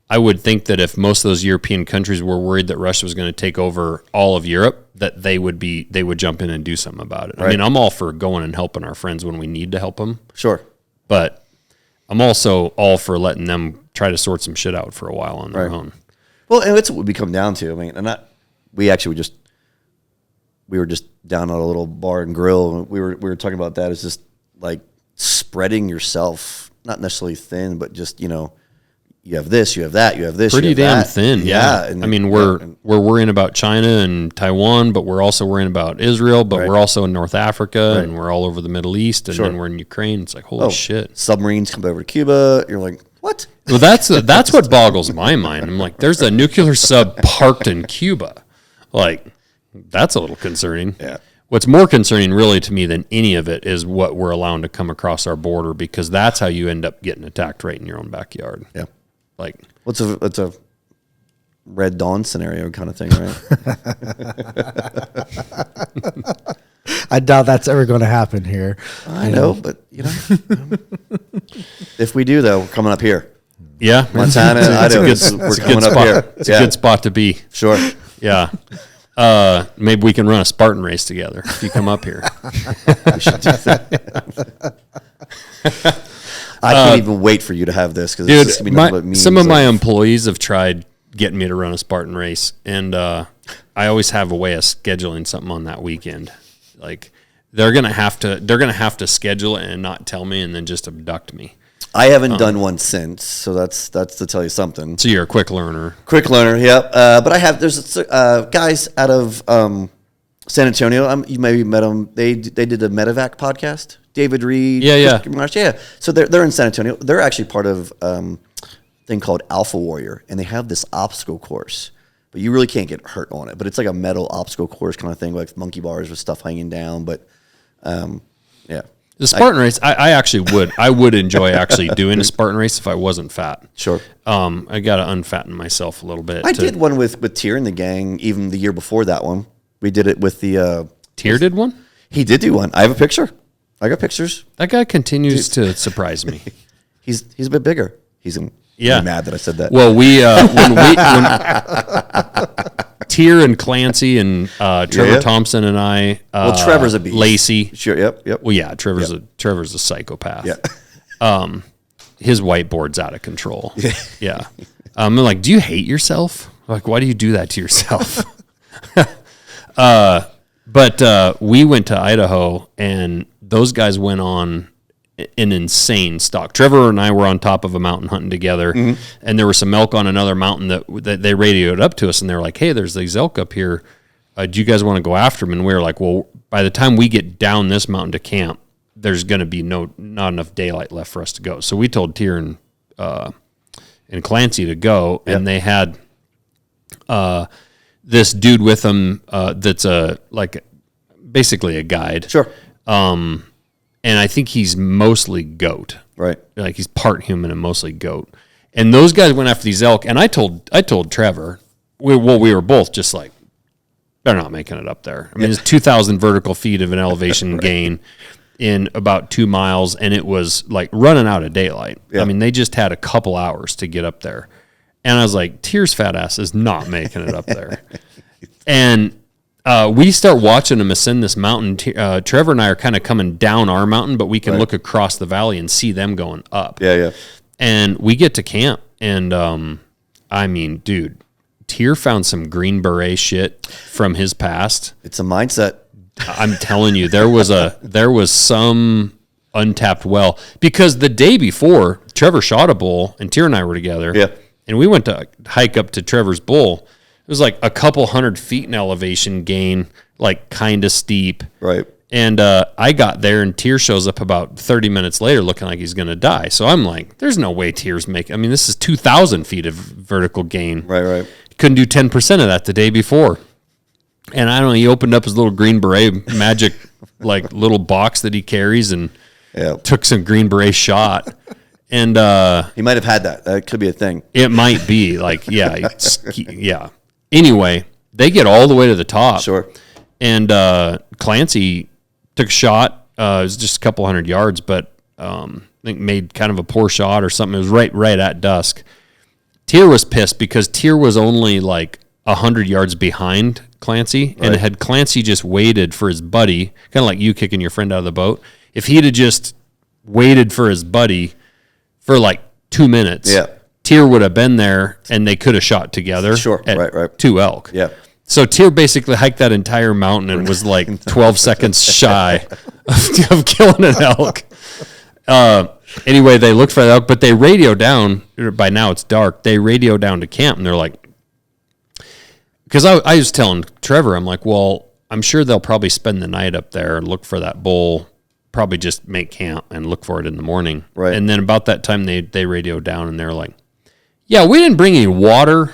I would think that if most of those European countries were worried that Russia was going to take over all of Europe, that they would jump in and do something about it. Right. I mean, I'm all for going and helping our friends when we need to help them.
Sure.
But I'm also all for letting them try to sort some shit out for a while on their own.
Well, and that's what we come down to. I mean, we were just down at a little bar and grill, and we were talking about that. It's just like spreading yourself, not necessarily thin, but just, you have this, you have that, you have this.
Pretty
you have
damn
that.
thin, yeah.
And
I mean, we're worrying about China and Taiwan, but we're also worrying about Israel, but we're also in North Africa, and we're all over the Middle East, and then we're in Ukraine. It's like, holy shit.
Submarines come over to Cuba. You're like, what?
Well, that's what boggles my mind. I'm like, there's a nuclear sub parked in Cuba. Like, that's a little concerning.
Yeah.
What's more concerning really to me than any of it is what we're allowing to come across our border, because that's how you end up getting attacked right in your own backyard.
Yeah.
Like,
it's a Red Dawn scenario kind of thing, right?
I doubt that's ever going to happen here.
I know, but if we do, though, we're coming up here.
Yeah,
Montana, Idaho. We're coming up here.
It's a good spot to be.
Sure.
Yeah. Maybe we can run a Spartan race together if you come up here.
We should do that. I can't even wait for you to have this, because it's just going to be nothing but memes.
Some of my employees have tried getting me to run a Spartan race, and I always have a way of scheduling something on that weekend. Like they're gonna have to schedule it and not tell me, and then just abduct me.
I haven't done one since, so that's to tell you something.
So you're a quick learner.
Quick learner, yep. But I have there's guys out of San Antonio. You maybe met them. They did the Medevac podcast. David Reed.
Yeah.
So they're in San Antonio. They're actually part of a thing called Alpha Warrior, and they have this obstacle course. But you really can't get hurt on it. But it's like a metal obstacle course kind of thing, like monkey bars with stuff hanging down. But yeah.
The Spartan race, I would enjoy actually doing a Spartan race if I wasn't fat.
Sure.
I got to unfatten myself a little bit.
I did one with Tier and the gang even the year before that one. We did it with the...
Tier did one?
He did do one. I have a picture. I got pictures.
That guy continues to surprise me.
He's a bit bigger. He's mad that I said that.
Well, when Tier and Clancy and Trevor Thompson and I.
Trevor's a beast.
Lacey.
Sure. Yep.
Well, yeah. Trevor's a psychopath.
Yeah.
His whiteboard's out of control. Yeah. I'm like, do you hate yourself? Like, why do you do that to yourself? But we went to Idaho, and those guys went on an insane stalk. Trevor and I were on top of a mountain hunting together, and there was some elk on another mountain that they radioed up to us, and they were like, hey, there's these elk up here. Do you guys want to go after them? And we were like, well, by the time we get down this mountain to camp, there's going to be not enough daylight left for us to go. So we told Tier and Clancy to go, and they had this dude with them that's basically a guide.
Sure.
And I think he's mostly goat.
Right.
Like he's part human and mostly goat. And those guys went after these elk, and I told Trevor, we were both just like, they're not making it up there. I mean, it's 2,000 vertical feet of an elevation gain in about 2 miles, and it was like running out of daylight. Yeah. I mean, they just had a couple hours to get up there. And I was like, Tier's fat ass is not making it up there. And we start watching them ascend this mountain. Trevor and I are kind of coming down our mountain, but we can look across the valley and see them going up.
Yeah, yeah.
And we get to camp, and I mean, dude, Tier found some Green Beret shit from his past.
It's a mindset.
I'm telling you, there was some untapped well, because the day before Trevor shot a bull and Tier and I were together.
Yeah.
And we went to hike up to Trevor's bull. It was like a couple 100 feet in elevation gain, like kind of steep.
Right.
And I got there, and Tier shows up about 30 minutes later looking like he's going to die. So I'm like, there's no way Tier's making. I mean, this is 2,000 feet of vertical gain.
Right, right.
Couldn't do 10% of that the day before. And I don't know, he opened up his little Green Beret magic, like little box that he carries, and took some Green Beret shot. And
he might have had that. That could be a thing.
It might be like, yeah. Anyway, they get all the way to the top.
Sure.
And Clancy took a shot. It was just a couple 100 yards, but I think made kind of a poor shot or something. It was right at dusk. Tier was pissed because Tier was only like 100 yards behind Clancy, and had Clancy just waited for his buddy, kind of like you kicking your friend out of the boat. If he'd have just waited for his buddy for like 2 minutes, Tier would have been there, and they could have shot together.
Sure, right.
2 elk.
Yeah.
So Tier basically hiked that entire mountain and was like 12 seconds shy of killing an elk. Anyway, they looked for the elk, but they radio down. By now it's dark. They radio down to camp, and they're like, because I was telling Trevor, I'm like, well, I'm sure they'll probably spend the night up there and look for that bull, probably just make camp and look for it in the morning.
Right.
And then about that time, they radio down, and they're like, yeah, we didn't bring any water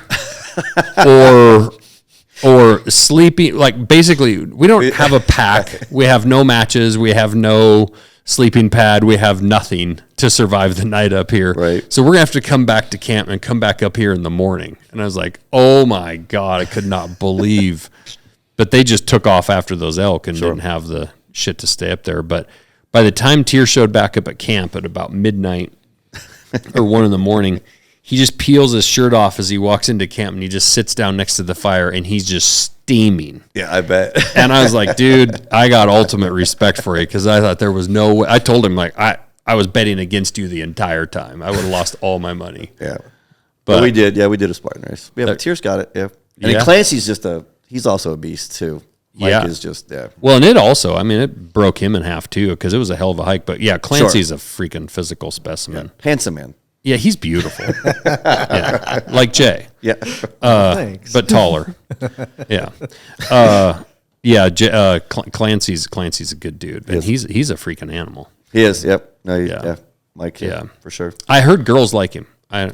or sleeping. Like, basically, we don't have a pack. We have no matches. We have no sleeping pad. We have nothing to survive the night up here.
Right.
So we're going to have to come back to camp and come back up here in the morning. And I was like, oh, my God, I could not believe. But they just took off after those elk and didn't have the shit to stay up there. But by the time Tier showed back up at camp at about midnight or 1 in the morning, he just peels his shirt off as he walks into camp, and he just sits down next to the fire, and he's just steaming.
Yeah, I bet.
And I was like, dude, I got ultimate respect for you, because I thought there was no way. I told him, like, I was betting against you the entire time. I would have lost all my money.
Yeah. But we did. Yeah, we did a Spartan race. Yeah, but Tier's got it. Yeah. And Clancy's he's also a beast, too. Mike is just,
Well, and it broke him in half, too, because it was a hell of a hike. But, yeah, Clancy's a freaking physical specimen.
Yeah. Handsome man.
Yeah, he's beautiful. Like Jay.
Yeah.
Thanks.
But taller. Yeah. Clancy's a good dude, and he's a freaking animal.
He is. Yep. No. Mike. Yeah, for sure.
I heard girls like him. I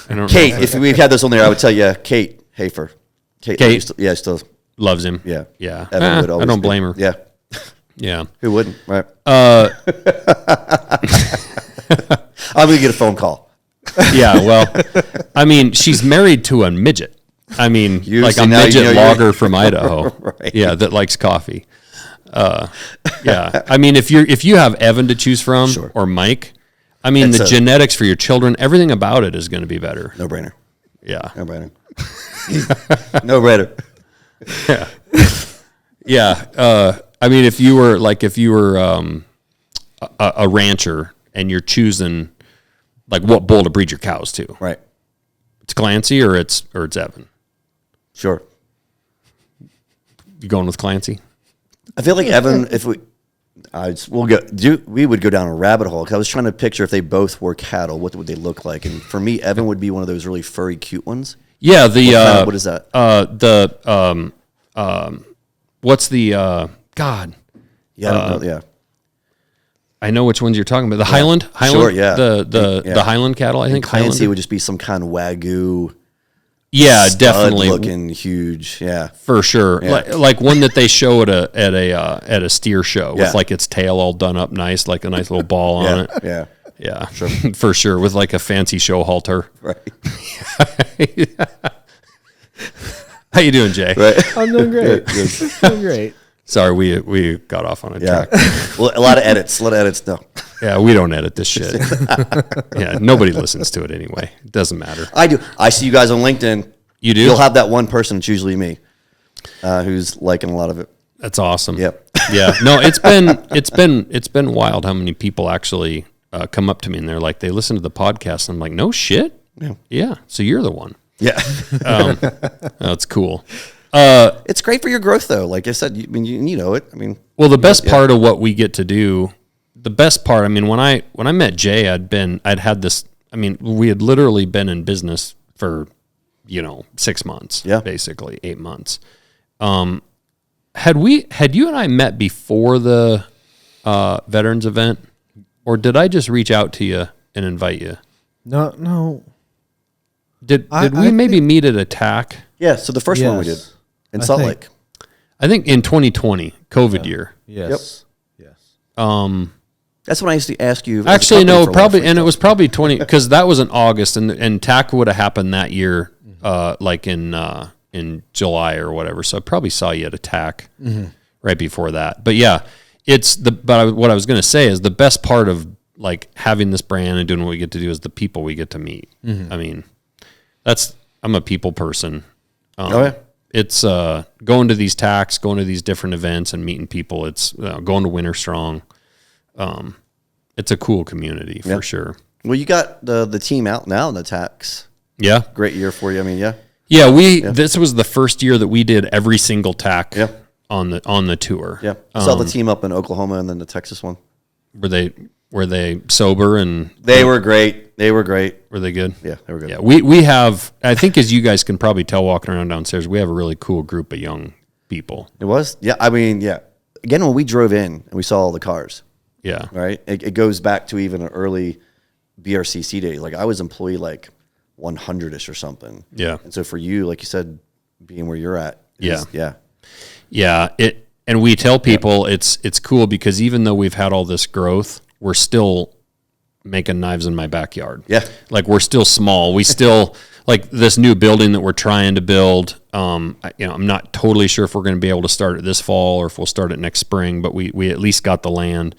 don't.
Kate, if we've had this on there, I would tell you, Kate Hafer. Kate. Still
loves him.
Yeah.
Yeah.
Evan would always
I don't blame her.
Yeah.
Yeah.
Who wouldn't? Right. I'm gonna get a phone call.
Yeah, well, I mean, she's married to a midget. I mean, like a midget logger from Idaho.
Right.
Yeah, that likes coffee. Yeah, I mean, if you have Evan to choose from or Mike, I mean, the genetics for your children, everything about it is going to be better.
No brainer.
Yeah.
No brainer. No brainer.
Yeah. Yeah. I mean, if you were a rancher and you're choosing like what bull to breed your cows to,
right?
It's Clancy or it's Evan.
Sure.
You going with Clancy?
I feel like Evan. If we would go down a rabbit hole. 'Cause I was trying to picture if they both were cattle, what would they look like? And for me, Evan would be one of those really furry, cute ones.
Yeah.
What is that?
What's the God?
Yeah, I don't know. Yeah.
I know which ones you're talking about. The Highland,
Sure, yeah.
The Highland cattle. I think
Clancy
Highland
would just be some kind of Wagyu.
Yeah,
stud
definitely
looking huge. Yeah,
for sure.
Yeah.
Like one that they show at a steer show
Yeah.
with like its tail all done up nice, like a nice little ball on it.
yeah,
Yeah, for sure. With like a fancy show halter.
right.
How you doing, Jay?
Right.
I'm doing great. Doing great.
Sorry, we got off on a
Yeah.
track.
Well, a lot of edits. No,
Yeah, we don't edit this shit. Yeah, nobody listens to it anyway. It doesn't matter.
I do. I see you guys on LinkedIn.
You do?
You'll have that one person. It's usually me, who's liking a lot of it.
That's awesome.
Yep.
Yeah. No, it's been wild how many people actually come up to me and they're like, they listen to the podcast. And I'm like, no shit.
Yeah.
Yeah. So you're the one.
Yeah.
That's cool.
It's great for your growth, though. Like I said, you know it. I mean,
Well, the best part of what we get to do, the best part, I mean, when I met Jay, I'd had this, I mean, we had literally been in business for, 6 months,
Yeah.
basically 8 months. Had you and I met before the veterans event, or did I just reach out to you and invite you?
No.
Did we
I
maybe meet at Attack?
yeah. So the first one we did
Yes.
in
I
Salt
think.
Lake.
I think in 2020, COVID year.
Yes. Yes.
That's when I used to ask you. as a
Actually,
company
no,
for
probably,
free
and it
stuff.
was probably 20 because that was in August, and TAC would have happened that year, like in July or whatever. So I probably saw you at Attack right before that. But yeah, what I was going to say is the best part of like having this brand and doing what we get to do is the people we get to meet. I mean, I'm a people person.
Oh, yeah.
It's going to these TACs, going to these different events and meeting people. It's going to Winter Strong. It's a cool community for sure.
Well, you got the team out now in the tax.
Yeah.
Great year for you. I mean, yeah.
Yeah, this was the first year that we did every single TAC on the tour.
Yeah. I saw the team up in Oklahoma and then the Texas one.
Were they sober and
They were great. They were great.
were they good?
Yeah, they were good.
Yeah. We have, I think as you guys can probably tell walking around downstairs, we have a really cool group of young people.
It was? Yeah. I mean, yeah. Again, when we drove in and we saw all the cars,
Yeah.
right? It goes back to even an early BRCC days. Like I was employee like 100-ish or something.
Yeah.
And so for you, like you said, being where you're at.
Yeah.
Yeah.
Yeah. And we tell people it's cool because even though we've had all this growth, we're still making knives in my backyard.
Yeah.
Like we're still small. We still like this new building that we're trying to build. I'm not totally sure if we're going to be able to start it this fall or if we'll start it next spring, but we at least got the land.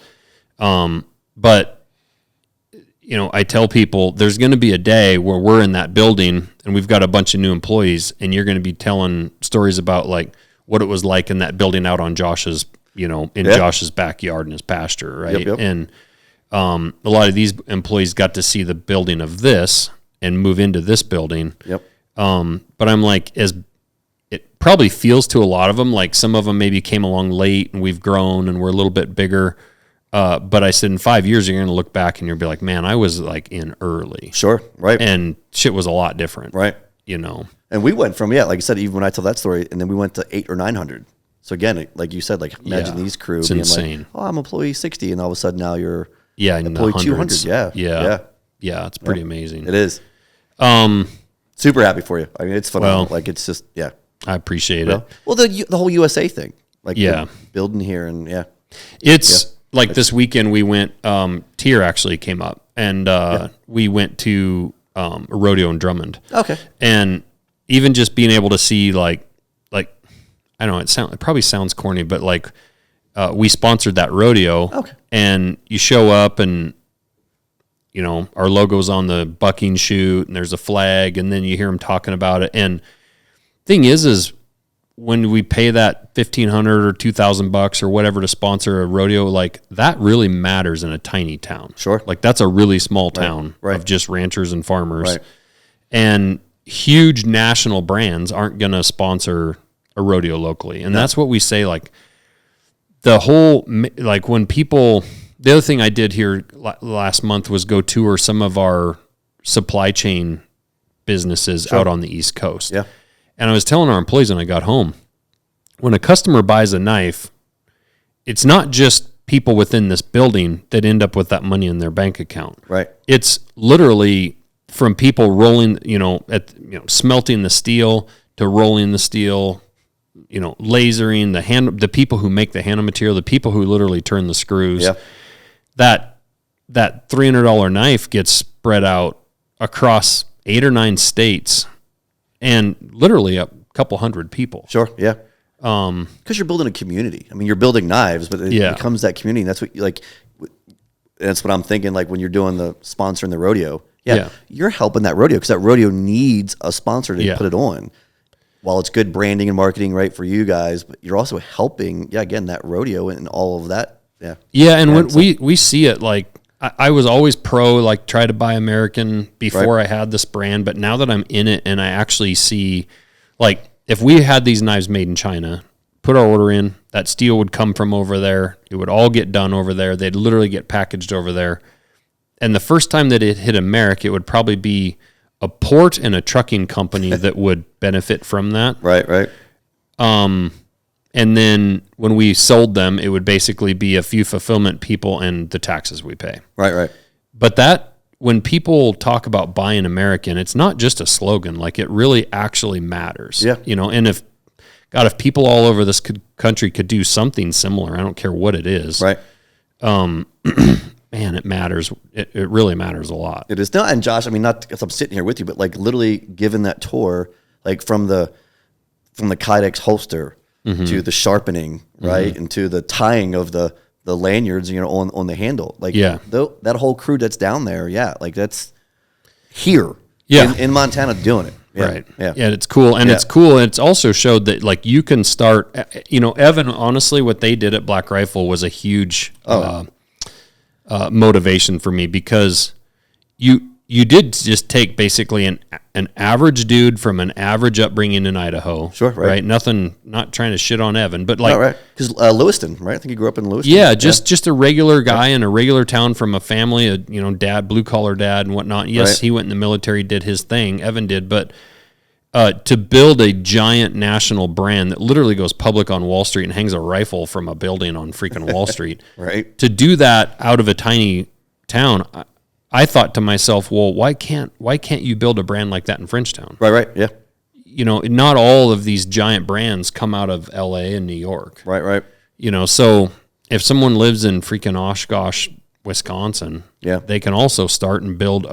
But I tell people there's going to be a day where we're in that building and we've got a bunch of new employees and you're going to be telling stories about like what it was like in that building out on Josh's, Josh's backyard and his pasture. Right.
Yep.
And, a lot of these employees got to see the building of this and move into this building.
Yep.
But I'm like, it probably feels to a lot of them, like some of them maybe came along late and we've grown and we're a little bit bigger. But I said, in 5 years, you're going to look back and you'll be like, man, I was like in early.
Sure. Right.
And shit was a lot different.
Right.
And
we went from, like I said, even when I tell that story, and then we went to 800 or 900. So again, like you said, like imagine these crew
it's
being
insane.
like, oh, I'm employee 60. And all of a sudden now you're
in
employee
the
200.
hundreds.
Yeah.
Yeah. It's pretty amazing.
It is. Super happy for you. I mean, it's phenomenal. Like it's just, yeah.
I appreciate it.
Well, the whole USA thing, like
Yeah.
building here and
It's like this weekend we went, Tier actually came up and we went to a rodeo in Drummond.
Okay.
And even just being able to see like I don't know, it probably sounds corny, but like we sponsored that rodeo.
Okay.
And you show up and our logo's on the bucking chute and there's a flag and then you hear them talking about it. And thing is when we pay that $1,500 or $2,000 or whatever to sponsor a rodeo, like that really matters in a tiny town.
Sure.
Like that's a really small town
Right.
of just ranchers and farmers.
Right.
And huge national brands aren't going to sponsor a rodeo locally. And that's what we say, like the whole, like when people, the other thing I did here last month was go tour some of our supply chain businesses out on the East Coast.
Yeah.
And I was telling our employees when I got home, when a customer buys a knife, it's not just people within this building that end up with that money in their bank account.
Right.
It's literally from people rolling, smelting the steel to rolling the steel, lasering the people who make the handle material, the people who literally turn the screws.
Yeah.
That $300 knife gets spread out across 8 or 9 states and literally a couple hundred people.
Sure. Yeah. Because you're building a community. I mean, you're building knives, but it becomes that community. And that's what that's what I'm thinking. Like when you're doing the sponsoring the rodeo, you're helping that rodeo because that rodeo needs a sponsor to put it on. While it's good branding and marketing, right, for you guys, but you're also helping, again, that rodeo and all of that. Yeah.
Yeah. And when we see it, like I was always pro, like try to buy American before I had this brand. But now that I'm in it and I actually see, like, if we had these knives made in China, put our order in, that steel would come from over there. It would all get done over there. They'd literally get packaged over there. And the first time that it hit America, it would probably be a port and a trucking company that would benefit from that.
Right.
And then when we sold them, it would basically be a few fulfillment people and the taxes we pay.
Right.
But that, when people talk about buying American, it's not just a slogan. Like, it really actually matters.
Yeah.
And if people all over this country could do something similar, I don't care what it is.
Right.
Man, it matters. It really matters a lot.
It is not. And Josh, I mean, not because I'm sitting here with you, but like literally given that tour, like from the Kydex holster to the sharpening, right, and to the tying of the lanyards, on the handle, like that whole crew that's down there, like that's here, in Montana doing it,
right,
yeah,
it's cool, and it's cool, and it's also showed that like you can start, Evan, honestly, what they did at Black Rifle was a huge motivation for me because you did just take basically an average dude from an average upbringing in Idaho.
Sure, right.
Nothing, not trying to shit on Evan, but like,
right, because Lewiston, right? I think he grew up in Lewiston.
Yeah, just a regular guy in a regular town from a family, dad, blue collar dad and whatnot. Yes, he went in the military, did his thing. Evan did, but to build a giant national brand that literally goes public on Wall Street and hangs a rifle from a building on freaking Wall Street,
right? To
do that out of a tiny town. I thought to myself, well, why can't you build a brand like that in Frenchtown?
Right, yeah.
Not all of these giant brands come out of L.A. and New York.
Right.
So if someone lives in freaking Oshkosh, Wisconsin, they can also start and build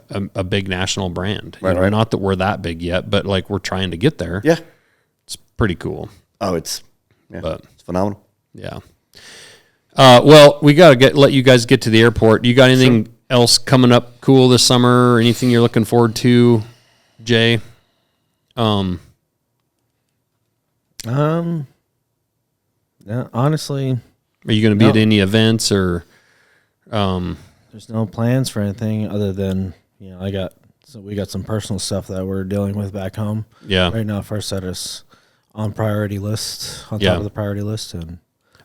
a big national brand.
Right.
Not that we're that big yet, but like we're trying to get there.
Yeah.
It's pretty cool.
Oh, it's phenomenal.
Yeah. Well, we got to let you guys get to the airport. You got anything else coming up cool this summer or anything you're looking forward to, Jay?
Yeah, honestly,
are you going to be at any events or
there's no plans for anything other than we got some personal stuff that we're dealing with back home right now. First set us on priority list, on top of the priority list, and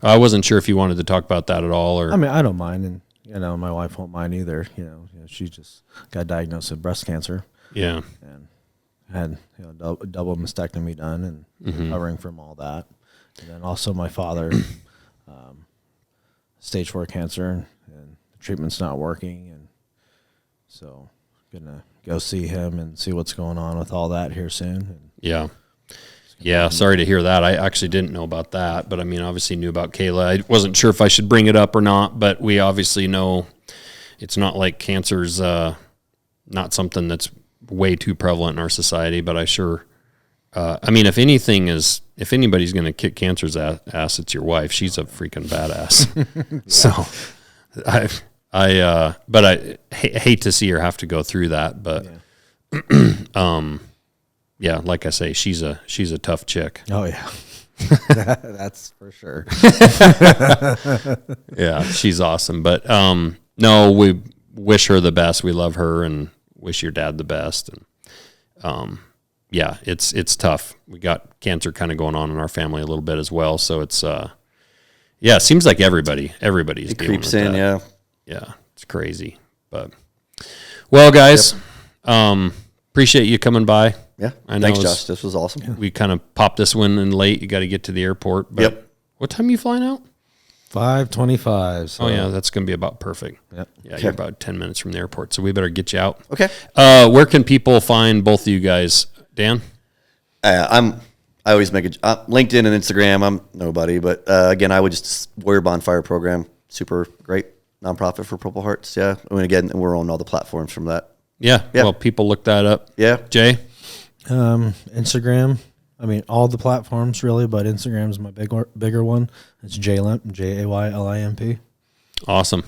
I wasn't sure if you wanted to talk about that at all. Or
I mean, I don't mind, and my wife won't mind either. She just got diagnosed with breast cancer.
Yeah,
and had double mastectomy done and recovering from all that. And then also my father, stage 4 cancer, and the treatment's not working, and so gonna go see him and see what's going on with all that here soon. And
yeah, sorry to hear that. I actually didn't know about that, but I mean, obviously knew about Kayla. I wasn't sure if I should bring it up or not, but we obviously know it's not like cancer's not something that's way too prevalent in our society, but I sure, I mean, if anybody's going to kick cancer's ass, it's your wife. She's a freaking badass. So but I hate to see her have to go through that, but, yeah, like I say, she's a tough chick.
Oh yeah. That's for sure.
Yeah, she's awesome. But no, we wish her the best. We love her and wish your dad the best. And yeah, it's tough. We got cancer kind of going on in our family a little bit as well. So it's it seems like everybody's
it
dealing
creeps
with
in,
that. Yeah, it's crazy. But well, guys, appreciate you coming by.
Yeah.
I know.
Thanks, Josh. This was awesome.
We kind of popped this one in late. You got to get to the airport. But what time are you flying out?
5:25. So.
Oh yeah, that's going to be about perfect.
Yep.
Yeah, you're about 10 minutes from the airport, so we better get you out.
Okay.
Where can people find both of you guys, Dan?
I always make LinkedIn and Instagram. I'm nobody, but again, I would just Warrior Bonfire Program. Super great nonprofit for Purple Hearts. Yeah. I mean, again, we're on all the platforms from that.
Yeah. Well, people look that up.
Yeah.
Jay?
Instagram. I mean, all the platforms really, but Instagram's my bigger one. It's Jaylimp, JAYLIMP.
Awesome.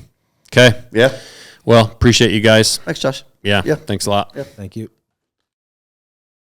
Okay.
Yeah.
Well, appreciate you guys.
Thanks, Josh.
Yeah. Thanks a lot.
Yeah.
Thank you.